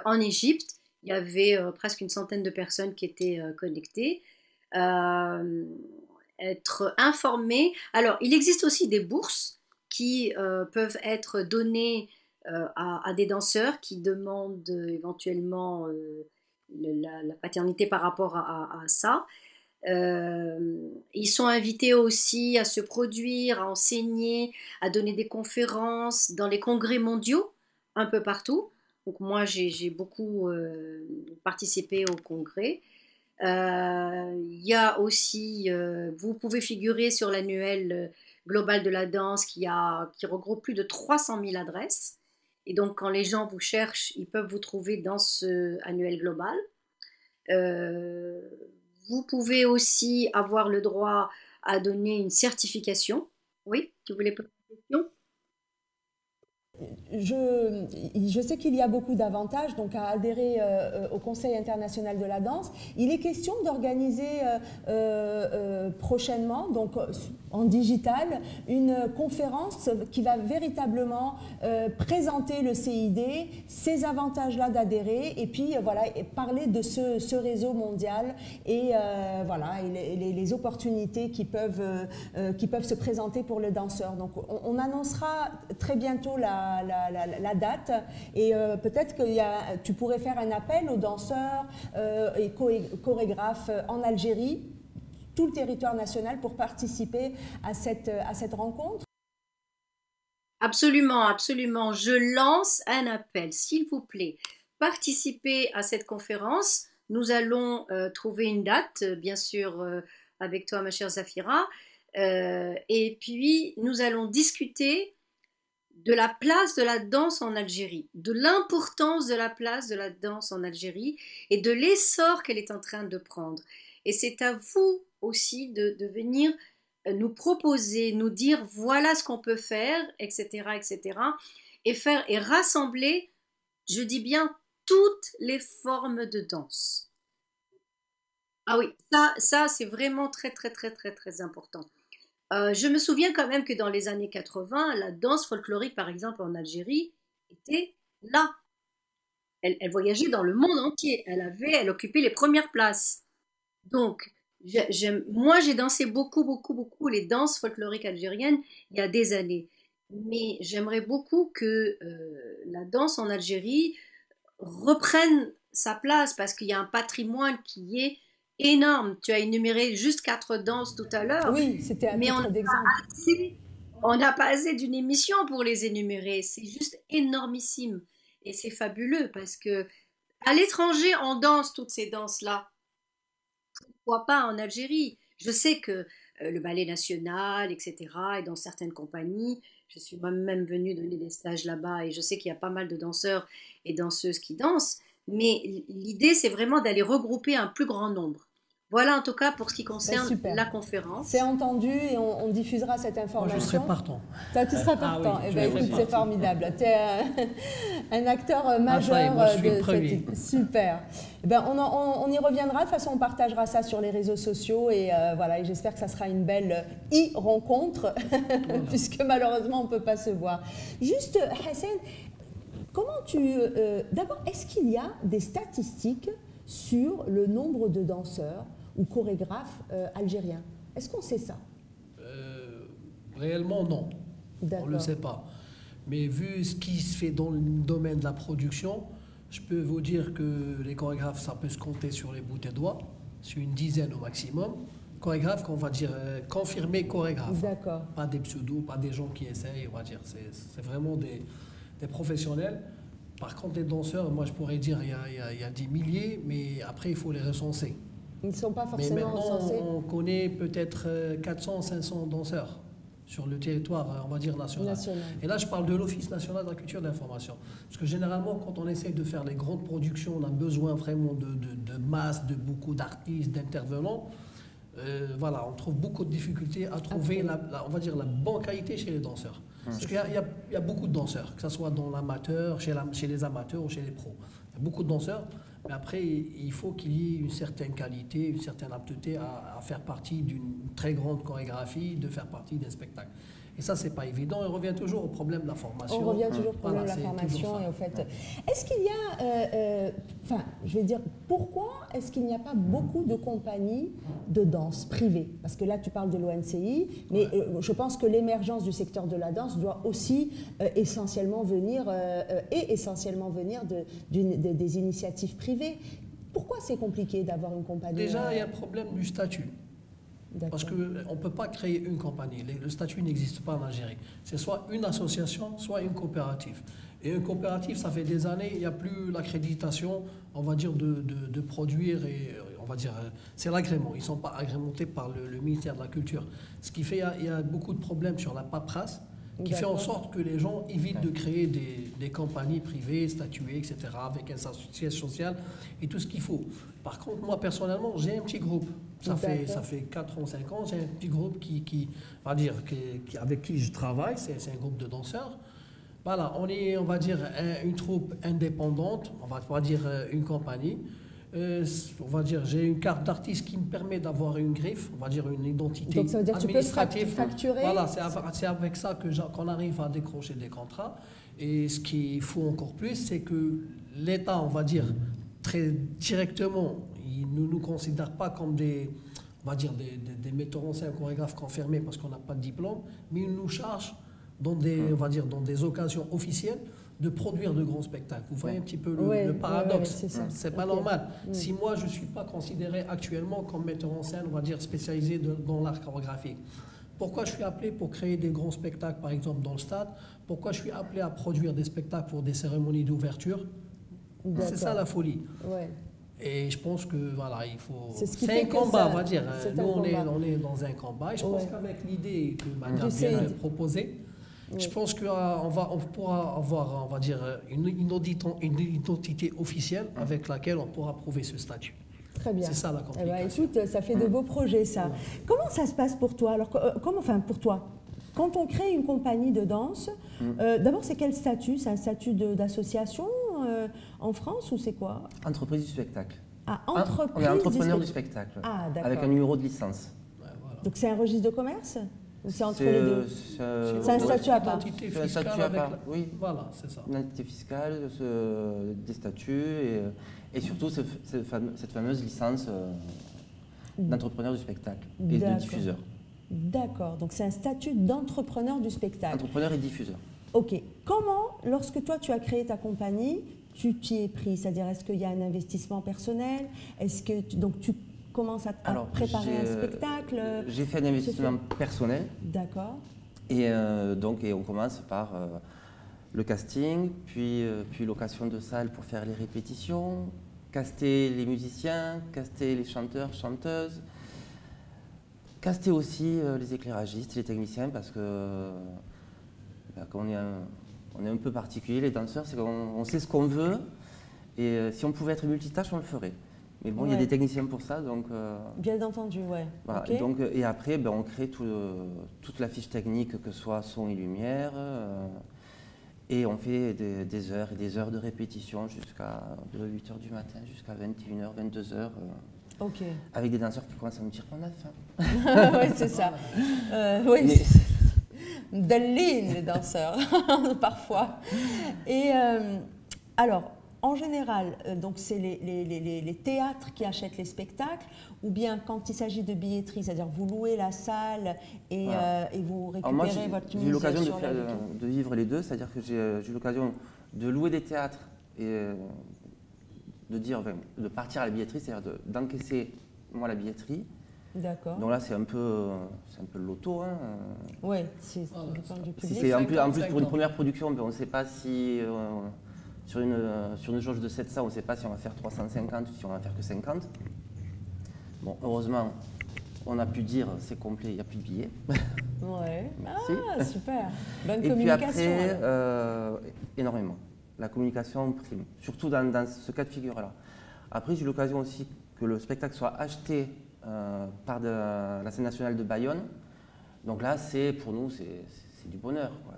en Égypte. Il y avait presque une centaine de personnes qui étaient connectées. Être informés. Alors, il existe aussi des bourses qui peuvent être données à des danseurs qui demandent éventuellement la paternité par rapport à ça. Ils sont invités aussi à se produire, à enseigner, à donner des conférences dans les congrès mondiaux un peu partout. Donc moi, j'ai beaucoup participé au congrès. Il y a aussi, vous pouvez figurer sur l'annuel global de la danse qui regroupe plus de 300 000 adresses. Et donc, quand les gens vous cherchent, ils peuvent vous trouver dans ce annuel global. Euh, Vous pouvez aussi avoir le droit à donner une certification. Oui, tu voulais poser une question? Je sais qu'il y a beaucoup d'avantages donc à adhérer au Conseil international de la danse. Il est question d'organiser prochainement, donc en digital, une conférence qui va véritablement présenter le CID, ces avantages-là d'adhérer, et puis voilà, et parler de ce réseau mondial et voilà, et les opportunités qui peuvent se présenter pour les danseurs. Donc on annoncera très bientôt la date et peut-être que tu pourrais faire un appel aux danseurs et chorégraphes en Algérie, tout le territoire national, pour participer à cette rencontre. Absolument, absolument. Je lance un appel, s'il vous plaît. Participez à cette conférence. Nous allons trouver une date, bien sûr, avec toi, ma chère Zafira. Et puis, nous allons discuter de la place de la danse en Algérie, de l'importance de la place de la danse en Algérie et de l'essor qu'elle est en train de prendre. Et c'est à vous aussi de venir nous proposer, nous dire voilà ce qu'on peut faire, etc., etc., et faire et rassembler, je dis bien, toutes les formes de danse. Ah oui, ça c'est vraiment très, très, très, très, très important. Je me souviens quand même que dans les années 80, la danse folklorique, par exemple en Algérie, était là. Elle voyageait dans le monde entier. Elle occupait les premières places. Donc, moi, j'ai dansé beaucoup, beaucoup, beaucoup les danses folkloriques algériennes il y a des années. Mais j'aimerais beaucoup que la danse en Algérie reprenne sa place parce qu'il y a un patrimoine qui est énorme. Tu as énuméré juste 4 danses tout à l'heure. Oui, c'était un mais titre d'exemple. On n'a pas assez d'une émission pour les énumérer. C'est juste énormissime. Et c'est fabuleux parce que à l'étranger, on danse toutes ces danses-là. Pourquoi pas en Algérie? Je sais que le ballet national, etc., et dans certaines compagnies, je suis moi-même venue donner des stages là-bas et je sais qu'il y a pas mal de danseurs et danseuses qui dansent. Mais l'idée, c'est vraiment d'aller regrouper un plus grand nombre. Voilà en tout cas pour ce qui concerne la conférence. C'est entendu et on diffusera cette information. Moi, je serai partant. Toi, tu seras partant. Oui, eh ben, écoute, c'est formidable. Tu es un acteur majeur moi, je suis de premier. Super. Eh ben, on y reviendra. De toute façon, on partagera ça sur les réseaux sociaux et voilà. Et j'espère que ça sera une belle rencontre, puisque malheureusement, on ne peut pas se voir. Juste, Hassan, comment d'abord, est-ce qu'il y a des statistiques sur le nombre de danseurs ou chorégraphes algériens? Est-ce qu'on sait ça? Réellement, non. On ne le sait pas. Mais vu ce qui se fait dans le domaine de la production, je peux vous dire que les chorégraphes, ça peut se compter sur les bouts des doigts, sur une dizaine au maximum. Chorégraphes, qu'on va dire confirmés chorégraphes. D'accord. Pas des pseudos, pas des gens qui essayent, on va dire. C'est vraiment des professionnels. Par contre, les danseurs, moi je pourrais dire il y a des milliers, mais après il faut les recenser. Ils ne sont pas forcément mais maintenant, recensés. on connaît peut-être 400, 500 danseurs sur le territoire, on va dire, national. Et là, je parle de l'Office national de la culture et de l'information. Parce que généralement, quand on essaie de faire les grandes productions, on a besoin vraiment de masse, de beaucoup d'artistes, d'intervenants. Voilà, on trouve beaucoup de difficultés à trouver on va dire, la bonne qualité chez les danseurs. Parce qu'il y a beaucoup de danseurs, que ce soit dans l'amateur, chez les amateurs ou chez les pros. Il y a beaucoup de danseurs, mais après, il faut qu'il y ait une certaine qualité, une certaine aptitude à faire partie d'une très grande chorégraphie, de faire partie d'un spectacle. Et ça, c'est pas évident. On revient toujours au problème de la formation. On revient toujours au problème de la formation. Et au fait, est-ce qu'il y a, enfin, je vais dire, pourquoi est-ce qu'il n'y a pas beaucoup de compagnies de danse privées? Parce que là, tu parles de l'ONCI, mais je pense que l'émergence du secteur de la danse doit aussi essentiellement venir des initiatives privées. Pourquoi c'est compliqué d'avoir une compagnie? Déjà, il y a un problème du statut. Parce qu'on ne peut pas créer une compagnie. Le statut n'existe pas en Algérie. C'est soit une association, soit une coopérative. Et une coopérative, ça fait des années, il n'y a plus l'accréditation, on va dire, de produire. Et on va dire, c'est l'agrément. Ils ne sont pas agrémentés par le ministère de la Culture. Ce qui fait qu'il y a beaucoup de problèmes sur la paperasse. qui fait en sorte que les gens évitent de créer des compagnies privées, statuées, etc., avec un siège social et tout ce qu'il faut. Par contre, moi, personnellement, j'ai un petit groupe. Ça fait 4 ans, 5 ans, j'ai un petit groupe avec qui je travaille. C'est un groupe de danseurs. Voilà, on va dire, une troupe indépendante, on va pas dire une compagnie. On va dire, j'ai une carte d'artiste qui me permet d'avoir une griffe, on va dire une identité donc ça veut dire administrative. Que tu peux facturer. Voilà, c'est avec ça qu'on arrive à décrocher des contrats. Et ce qu'il faut encore plus, c'est que l'État, on va dire, très directement, il ne nous considère pas comme on va dire, des metteurs en scène, chorégraphes confirmés parce qu'on n'a pas de diplôme, mais il nous charge on va dire, dans des occasions officielles, de produire de grands spectacles. Vous voyez un petit peu le paradoxe. C'est pas normal. Si moi, je ne suis pas considéré actuellement comme metteur en scène, on va dire, spécialisé dans l'art chorégraphique, pourquoi je suis appelé pour créer des grands spectacles, par exemple, dans le stade? Pourquoi je suis appelé à produire des spectacles pour des cérémonies d'ouverture? C'est ça la folie. Ouais. Et je pense que voilà, il faut. C'est un combat, on va dire. Nous, on est dans un combat. Et je pense qu'avec l'idée que Madame vient de proposer, je pense qu'on pourra avoir, on va dire, une identité officielle avec laquelle on pourra prouver ce statut. Très bien. C'est ça la complication. Écoute, ça fait de beaux projets, ça. Comment ça se passe pour toi? Alors, pour toi, quand on crée une compagnie de danse, d'abord, c'est quel statut? C'est un statut d'association en France ou c'est quoi? Entreprise du spectacle. Ah, entreprise on est entrepreneur du spectacle. Ah, d'accord. Avec un numéro de licence. Ouais, voilà. Donc c'est un registre de commerce? Ou c'est entre les deux? C'est un statut à part. C'est un statut à part, oui. Voilà, c'est ça. Une entité fiscale, des statuts et surtout cette fameuse licence d'entrepreneur du spectacle et de diffuseur. D'accord, donc c'est un statut d'entrepreneur du spectacle. Entrepreneur et diffuseur. Ok. Comment, lorsque toi tu as créé ta compagnie, tu t'y es pris? C'est-à-dire, est-ce qu'il y a un investissement personnel? Est-ce que tu commences à préparer un spectacle? J'ai fait un investissement personnel. D'accord. Et on commence par le casting, puis location de salle pour faire les répétitions, caster les musiciens, caster les chanteurs, chanteuses, caster aussi les éclairagistes, les techniciens, parce que quand on est un peu particulier, les danseurs, c'est qu'on sait ce qu'on veut, et si on pouvait être multitâche, on le ferait. Mais bon, il y a des techniciens pour ça, donc... Bien entendu, ouais. Voilà, Okay. et après, on crée toute la fiche technique, que ce soit son et lumière, et on fait des heures et des heures de répétition de 8h du matin jusqu'à 21h, 22h. Ok. Avec des danseurs qui commencent à me dire qu'on a faim. Oui, c'est ça. Oui, Daline, les danseurs, parfois. Et alors, en général, donc c'est les théâtres qui achètent les spectacles, ou bien quand il s'agit de billetterie, c'est-à-dire vous louez la salle et, et vous récupérez votre mise. J'ai eu l'occasion de vivre les deux, c'est-à-dire que j'ai eu l'occasion de louer des théâtres et de partir à la billetterie, c'est-à-dire d'encaisser moi la billetterie. D'accord. Donc là, c'est un peu le loto. Hein. Oui, c'est du public. C'est en plus pour une première production, on ne sait pas si sur une jauge de 700, on ne sait pas si on va faire 350 ou si on va faire que 50. Bon, heureusement, on a pu dire c'est complet, il n'y a plus de billets. Ouais. Merci. Ah, super. Bonne et communication. Puis après, énormément. La communication prime, surtout dans ce cas de figure-là. Après, j'ai eu l'occasion aussi que le spectacle soit acheté par la scène nationale de Bayonne. Donc là, pour nous, c'est du bonheur, quoi.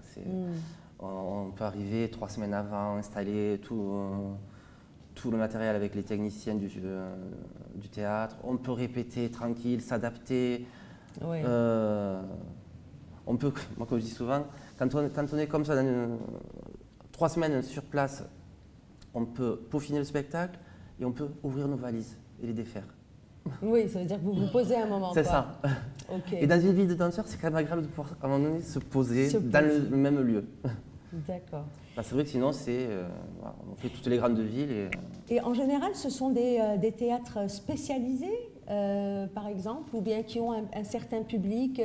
On peut arriver 3 semaines avant, installer tout le matériel avec les techniciens du théâtre. On peut répéter tranquille, s'adapter. Oui. On peut, moi comme je dis souvent, quand on est comme ça, 3 semaines sur place, on peut peaufiner le spectacle et on peut ouvrir nos valises et les défaire. Oui, ça veut dire que vous vous posez un moment. C'est ça. Okay. Et dans une ville de danseurs, c'est quand même agréable de pouvoir à un moment donné se poser dans le même lieu. D'accord. C'est vrai que sinon, on fait toutes les grandes villes. Et en général, ce sont des théâtres spécialisés, par exemple, ou bien qui ont un certain public.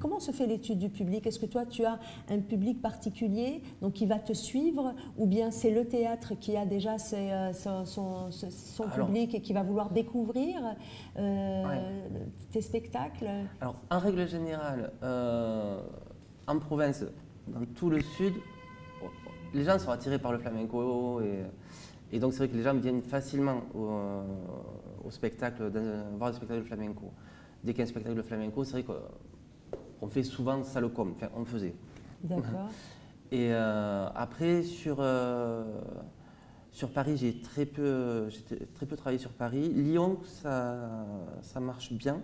Comment se fait l'étude du public? Est-ce que toi, tu as un public particulier donc qui va te suivre, ou bien c'est le théâtre qui a déjà son public et qui va vouloir découvrir tes spectacles? Alors, en règle générale, en province, dans tout le sud, les gens sont attirés par le flamenco et donc c'est vrai que les gens viennent facilement au spectacle, voir le spectacle de flamenco. Dès qu'il y a un spectacle de flamenco, c'est vrai qu'on fait souvent Salocom, enfin on faisait. D'accord. Et après, sur Paris, j'ai très peu travaillé sur Paris. Lyon, ça marche bien.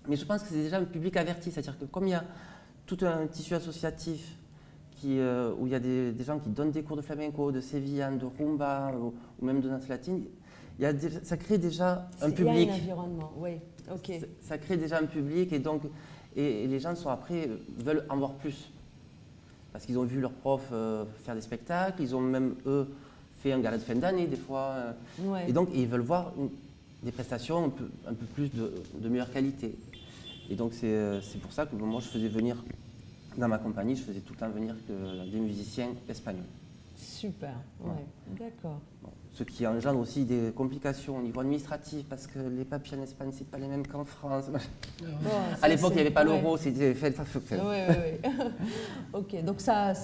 Mais je pense que c'est déjà un public averti. C'est-à-dire que comme il y a tout un tissu associatif où il y a des gens qui donnent des cours de flamenco, de sévillane, de rumba ou même de danse latine, ça crée déjà un public. Il y a un environnement, oui. Ok. Ça crée déjà un public et les gens veulent en voir plus. Parce qu'ils ont vu leurs profs faire des spectacles, ils ont même, eux, fait un gala de fin d'année, des fois. Ouais. Et donc, ils veulent voir des prestations un peu plus de meilleure qualité. Et donc, c'est pour ça que moi, je faisais venir, dans ma compagnie, je faisais tout le temps venir des musiciens espagnols. Super, ouais, d'accord. Bon, ce qui engendre aussi des complications au niveau administratif, parce que les papiers en Espagne, c'est pas les mêmes qu'en France. Bon, à l'époque, il n'y avait pas ouais. l'euro, c'était fait. Oui. Ok, donc ça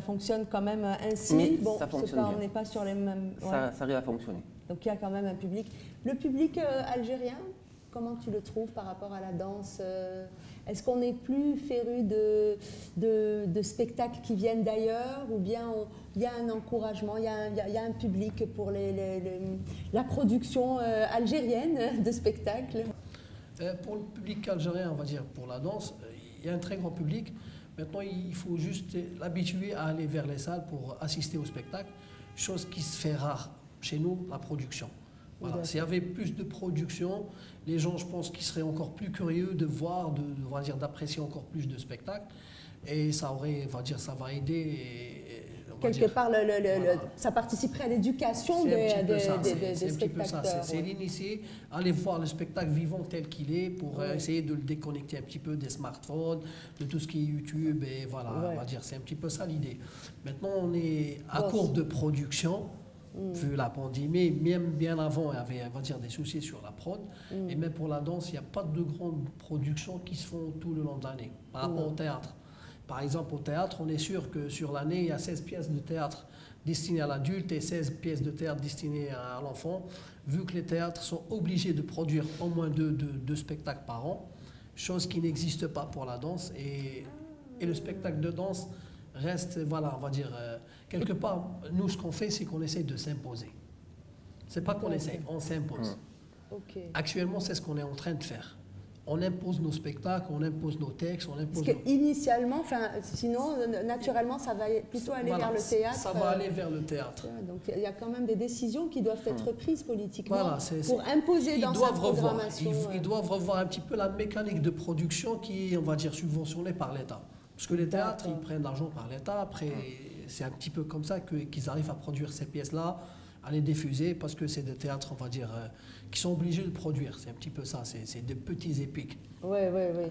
fonctionne quand même ainsi. Mais bon, ça fonctionne bien. On n'est pas sur les mêmes. Ouais. Ça arrive à fonctionner. Donc il y a quand même un public. Le public algérien, comment tu le trouves par rapport à la danse? Est-ce qu'on est plus féru de spectacles qui viennent d'ailleurs, ou bien il y a un encouragement, il y a un public pour la production algérienne de spectacles? Pour le public algérien, on va dire, pour la danse, il y a un très grand public. Maintenant, il faut juste l'habituer à aller vers les salles pour assister au spectacle, chose qui se fait rare chez nous, la production. Voilà. S'il y avait plus de production, les gens, je pense, qu'ils seraient encore plus curieux de voir, d'apprécier encore plus de spectacles. Et ça va aider. Quelque part, ça participerait à l'éducation des spectateurs. C'est l'initier, aller voir le spectacle vivant tel qu'il est pour essayer de le déconnecter un petit peu des smartphones, de tout ce qui est YouTube. Et voilà, on va dire, c'est un petit peu ça l'idée. Maintenant, on est à court de production. Vu la pandémie, même bien avant, il y avait, on va dire, des soucis sur la prod. Et même pour la danse, il n'y a pas de grandes productions qui se font tout le long de l'année. Par rapport au théâtre. Par exemple, au théâtre, on est sûr que sur l'année, il y a 16 pièces de théâtre destinées à l'adulte et 16 pièces de théâtre destinées à l'enfant. Vu que les théâtres sont obligés de produire au moins deux spectacles par an, chose qui n'existe pas pour la danse. Et le spectacle de danse reste, voilà, on va dire, quelque part, nous, ce qu'on fait, c'est qu'on essaye de s'imposer. C'est pas qu'on essaye, on s'impose. Actuellement, c'est ce qu'on est en train de faire. On impose nos spectacles, on impose nos textes, on impose... Parce qu'initialement, sinon, naturellement, ça va plutôt aller vers le théâtre. Ça va aller vers le théâtre. Donc il y a quand même des décisions qui doivent être prises politiquement pour imposer dans sa programmation. Ils doivent revoir un petit peu la mécanique de production qui est, on va dire, subventionnée par l'État. Parce que les théâtres, ils prennent l'argent par l'État. Après, c'est un petit peu comme ça qu'ils arrivent à produire ces pièces-là, à les diffuser, parce que c'est des théâtres, on va dire, qui sont obligés de produire. C'est un petit peu ça, c'est des petits épiques. Oui.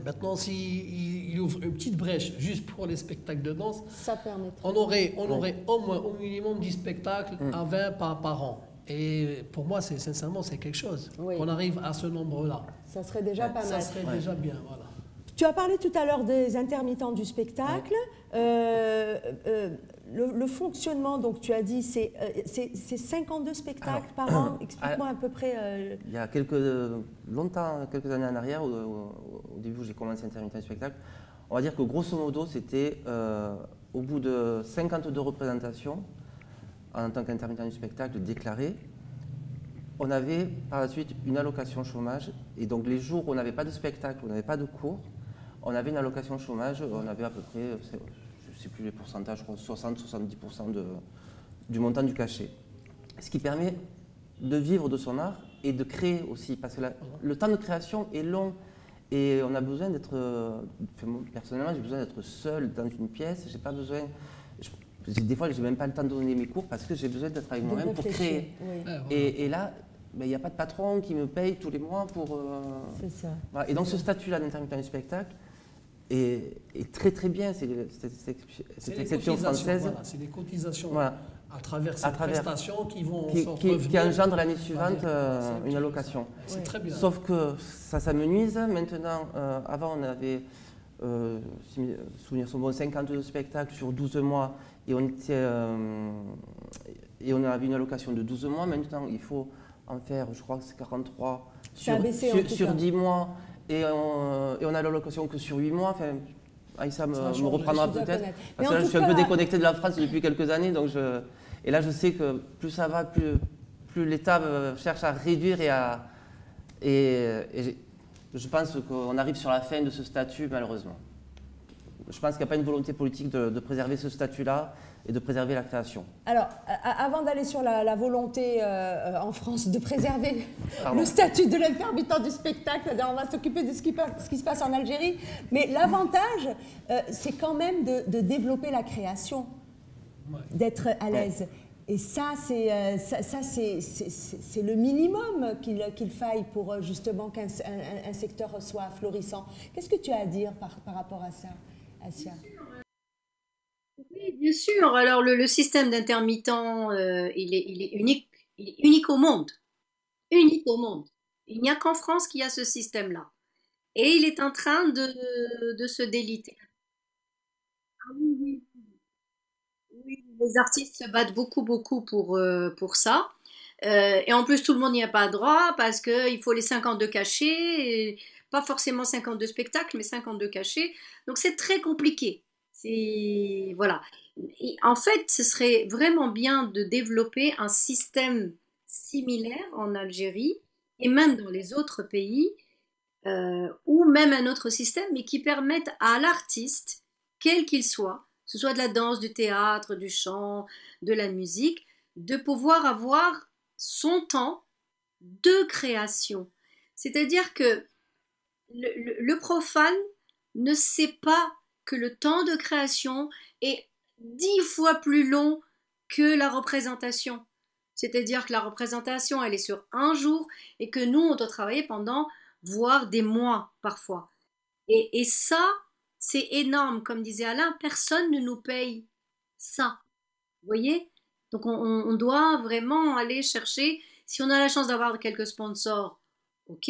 Maintenant, s'ils ouvrent une petite brèche juste pour les spectacles de danse, ça permettrait. On aurait au moins, au minimum 10 spectacles à 20 par an. Et pour moi, sincèrement, c'est quelque chose. Qu'on arrive à ce nombre-là. Ça serait déjà pas mal. Ça serait déjà bien, voilà. Tu as parlé tout à l'heure des intermittents du spectacle. Le fonctionnement, donc tu as dit, c'est 52 spectacles par an. Explique-moi à peu près. Il y a quelques années en arrière, au début où j'ai commencé intermittent du spectacle, on va dire que grosso modo, c'était au bout de 52 représentations, en tant qu'intermittent du spectacle déclaré, on avait par la suite une allocation chômage. Et donc les jours où on n'avait pas de spectacle, où on n'avait pas de cours, on avait une allocation chômage, on avait à peu près, je ne sais plus les pourcentages, je crois 60-70% du montant du cachet. Ce qui permet de vivre de son art et de créer aussi, parce que le temps de création est long et on a besoin d'être, personnellement j'ai besoin d'être seul dans une pièce, j'ai pas besoin, des fois j'ai même pas le temps de donner mes cours parce que j'ai besoin d'être avec moi-même pour créer. Et là, il n'y a pas de patron qui me paye tous les mois pour... C'est ça. Voilà. Et donc ce statut-là d'intermittent du spectacle est très très bien, c'est cette exception française. Voilà, c'est les cotisations à travers ces prestations qui vont qui engendrent l'année suivante une allocation. C'est très bien. Sauf que ça m'amenuise. Maintenant, avant on avait souvenir sont bons, 52 spectacles sur 12 mois et on avait une allocation de 12 mois. Maintenant, il faut en faire, je crois que c'est 43 sur 10 mois et on a l'allocation que sur 8 mois. Enfin, Aïssa me reprendra peut-être. Parce que là, je suis un peu déconnecté de la France depuis quelques années. Donc et là, je sais que plus ça va, plus l'État cherche à réduire et je pense qu'on arrive sur la fin de ce statut, malheureusement. Je pense qu'il n'y a pas une volonté politique de préserver ce statut-là et de préserver la création. Alors, avant d'aller sur la volonté en France de préserver le statut de l'intermittent du spectacle, on va s'occuper de ce qui se passe en Algérie, mais l'avantage, c'est quand même de développer la création, d'être à l'aise. Et ça, c'est le minimum qu'il faille pour justement qu'un secteur soit florissant. Qu'est-ce que tu as à dire par rapport à ça, Assia? Oui, bien sûr. Alors, le système d'intermittent, il est unique. Il est unique au monde. Unique au monde. Il n'y a qu'en France qu'il y a ce système-là. Et il est en train de se déliter. Ah oui, oui. Oui, les artistes se battent beaucoup pour ça. Et en plus, tout le monde n'y a pas droit parce qu'il faut les 52 cachets, et pas forcément 52 spectacles, mais 52 cachets. Donc c'est très compliqué. Voilà. Et en fait, ce serait vraiment bien de développer un système similaire en Algérie et même dans les autres pays, ou même un autre système, mais qui permette à l'artiste, quel qu'il soit, que ce soit de la danse, du théâtre, du chant, de la musique, de pouvoir avoir son temps de création. C'est-à-dire que le profane ne sait pas que le temps de création est 10 fois plus long que la représentation. C'est-à-dire que la représentation, elle est sur un jour et que nous, on doit travailler pendant, voire des mois parfois. Et ça, c'est énorme. Comme disait Alain, personne ne nous paye ça. Vous voyez? Donc on doit vraiment aller chercher, si on a la chance d'avoir quelques sponsors, ok.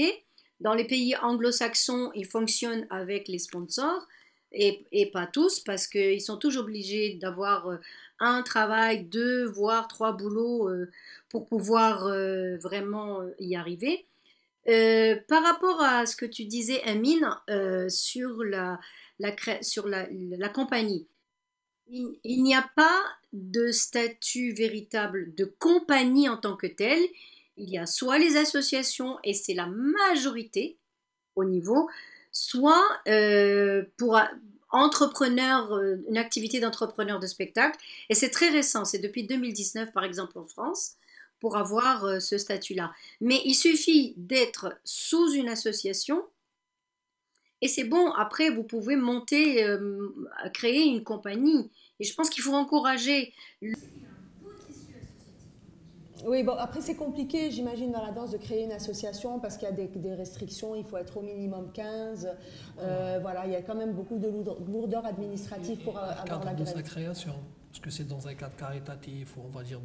Dans les pays anglo-saxons, ils fonctionnent avec les sponsors, et pas tous, parce qu'ils sont toujours obligés d'avoir un travail, 2, voire 3 boulots pour pouvoir vraiment y arriver. Par rapport à ce que tu disais, Amine, sur la compagnie, il n'y a pas de statut véritable de compagnie en tant que telle. Il y a soit les associations, et c'est la majorité au niveau, soit pour entrepreneur, une activité d'entrepreneur de spectacle. Et c'est très récent, c'est depuis 2019 par exemple en France, pour avoir ce statut-là. Mais il suffit d'être sous une association, et c'est bon, après vous pouvez monter, créer une compagnie. Et je pense qu'il faut encourager. Oui, bon, après c'est compliqué, j'imagine, dans la danse de créer une association parce qu'il y a des restrictions, il faut être au minimum 15. Voilà, il y a quand même beaucoup de lourdeur administrative pour avoir la grève. De sa création, parce que c'est dans un cadre caritatif, on va dire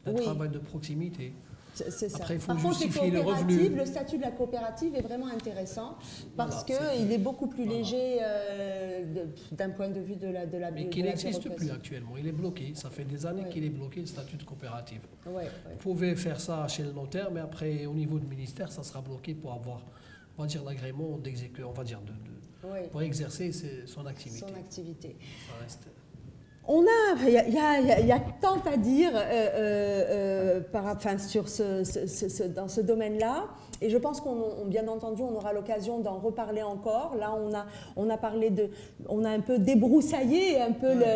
d'un travail de proximité. C'est ça. Après, il faut Par contre, justifier le revenu. Le statut de la coopérative est vraiment intéressant parce qu'il est beaucoup plus léger d'un point de vue de la mais qui n'existe plus actuellement. Il est bloqué. Ça fait des années qu'il est bloqué, le statut de coopérative. Vous pouvez faire ça chez le notaire, mais après, au niveau du ministère, ça sera bloqué pour avoir, on va dire, l'agrément d'exécuter, on va dire, pour exercer son activité. Ça reste... Il y a tant à dire dans ce domaine-là, et je pense bien entendu, on aura l'occasion d'en reparler encore. Là, on a un peu débroussaillé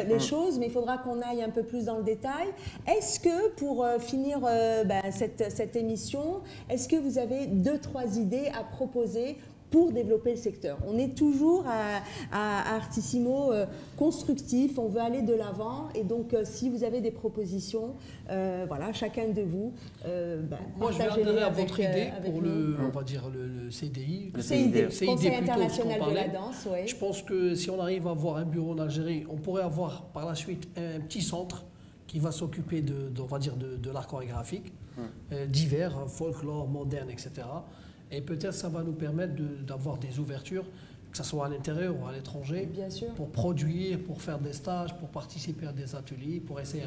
les choses, mais il faudra qu'on aille un peu plus dans le détail. Est-ce que, pour finir cette émission, est-ce que vous avez 2-3 idées à proposer pour développer le secteur? On est toujours à Artissimo constructif, on veut aller de l'avant, et donc si vous avez des propositions, voilà, chacun de vous, moi je viendrai à votre idée pour on va dire le CDI, le Conseil international de la danse. Ouais. Je pense que si on arrive à avoir un bureau en Algérie, on pourrait avoir par la suite un petit centre qui va s'occuper on va dire de l'art chorégraphique, divers, folklore, moderne, etc. Et peut-être ça va nous permettre d'avoir des ouvertures que ce soit à l'intérieur ou à l'étranger, pour produire, pour faire des stages, pour participer à des ateliers, pour essayer,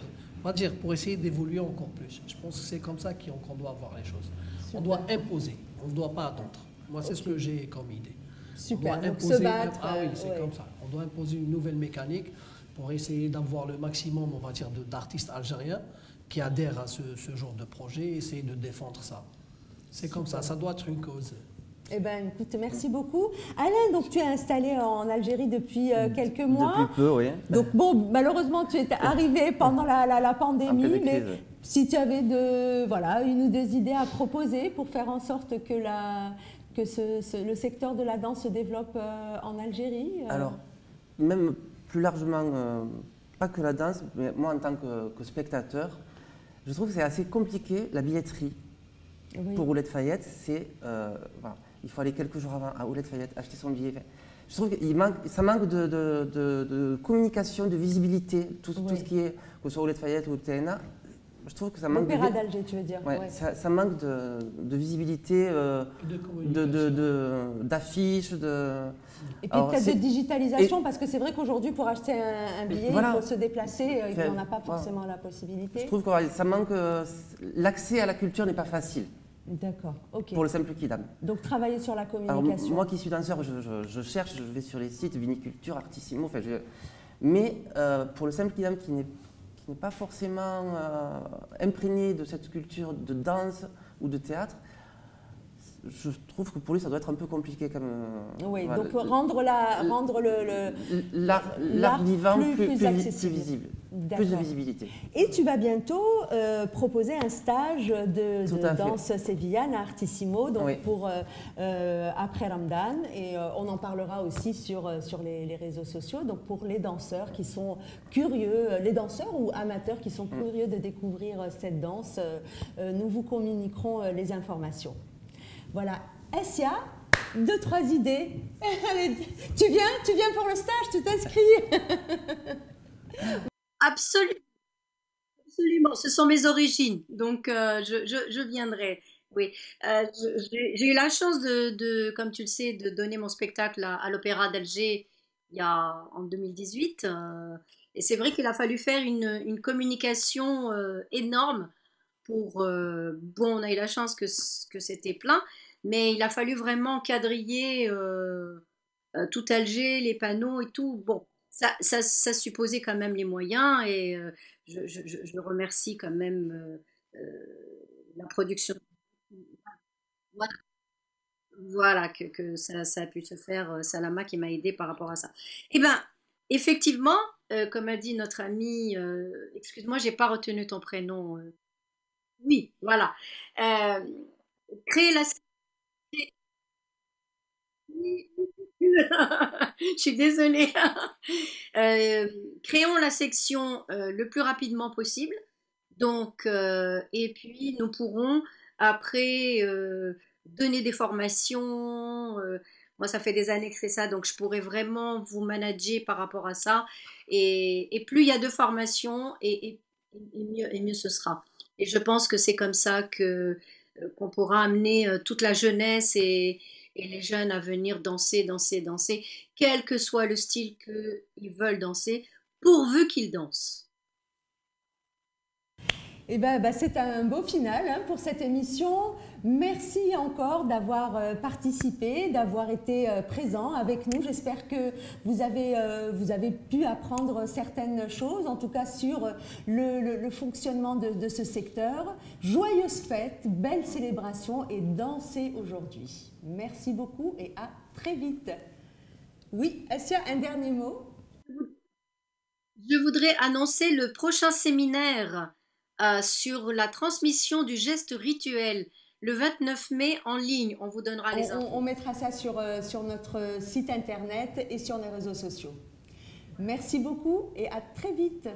pour essayer d'évoluer encore plus. Je pense que c'est comme ça qu'on doit voir les choses. Super. On doit imposer, on ne doit pas attendre. Moi, c'est ce que j'ai comme idée. Super, on doit imposer, oui, c'est comme ça. On doit imposer une nouvelle mécanique pour essayer d'avoir le maximum, on va dire, d'artistes algériens qui adhèrent à ce genre de projet et essayer de défendre ça. C'est comme ça doit être une cause. Eh bien, écoute, merci beaucoup. Alain, donc tu es installé en Algérie depuis quelques mois. Depuis peu, oui. Donc bon, malheureusement, tu es arrivé pendant la pandémie, mais si tu avais une ou deux idées à proposer pour faire en sorte que le secteur de la danse se développe en Algérie. Alors, même plus largement, pas que la danse, mais moi en tant que spectateur, je trouve que c'est assez compliqué, la billetterie. Oui. Pour Ouled Fayed, c'est il faut aller quelques jours avant à Ouled Fayed, acheter son billet. Je trouve que ça manque de communication, de visibilité, tout ce qui est, que ce soit Ouled Fayed ou TNA. Je trouve que ça manque l'Opéra d'Alger, tu veux dire. Ouais, ouais. Ça manque de visibilité, d'affiches, Et puis peut-être de digitalisation, parce que c'est vrai qu'aujourd'hui, pour acheter un billet, il faut se déplacer, et qu'on n'a pas forcément la possibilité. Je trouve que ça manque, l'accès à la culture n'est pas facile. D'accord, ok. Pour le simple kidam. Donc travailler sur la communication. Alors, moi qui suis danseur, je cherche, je vais sur les sites Viniculture, Artissimo, mais pour le simple kidam qui n'est pas forcément imprégné de cette culture de danse ou de théâtre, je trouve que pour lui ça doit être un peu compliqué comme. Oui, donc rendre l'art vivant plus accessible. Visible, plus de visibilité. Et tu vas bientôt proposer un stage de danse sévillane à Artissimo, donc pour après Ramadan, et on en parlera aussi sur les réseaux sociaux, donc pour les danseurs qui sont curieux, les danseurs ou amateurs qui sont curieux de découvrir cette danse, nous vous communiquerons les informations. Voilà, Essia, 2-3 idées. Allez, tu viens pour le stage, tu t'inscris. Absolument, ce sont mes origines, donc je viendrai. Oui, j'ai eu la chance comme tu le sais, de donner mon spectacle à l'Opéra d'Alger en 2018. Et c'est vrai qu'il a fallu faire une communication énorme pour... on a eu la chance que c'était plein, mais il a fallu vraiment quadriller tout Alger, les panneaux et tout. Bon, ça supposait quand même les moyens, et je remercie quand même la production. Voilà, que ça a pu se faire, Salama qui m'a aidé par rapport à ça. Eh bien, effectivement, comme a dit notre amie, excuse-moi, j'ai pas retenu ton prénom. Oui, voilà. Créer la... Je suis désolée. Créons la section le plus rapidement possible. Donc, et puis nous pourrons après donner des formations. Moi, ça fait des années que je fais ça, donc je pourrais vraiment vous manager par rapport à ça. Et plus il y a de formations, et mieux ce sera. Et je pense que c'est comme ça qu'on pourra amener toute la jeunesse et les jeunes à venir danser, quel que soit le style qu'ils veulent danser, pourvu qu'ils dansent. Eh ben, c'est un beau final pour cette émission. Merci encore d'avoir participé, d'avoir été présent avec nous. J'espère que vous avez pu apprendre certaines choses, en tout cas sur le fonctionnement de ce secteur. Joyeuses fêtes, belle célébration et dansez aujourd'hui. Merci beaucoup et à très vite. Oui, Essia, un dernier mot? Je voudrais annoncer le prochain séminaire sur la transmission du geste rituel, le 29 mai en ligne. On vous donnera les infos. On mettra ça sur notre site internet et sur les réseaux sociaux. Merci beaucoup et à très vite.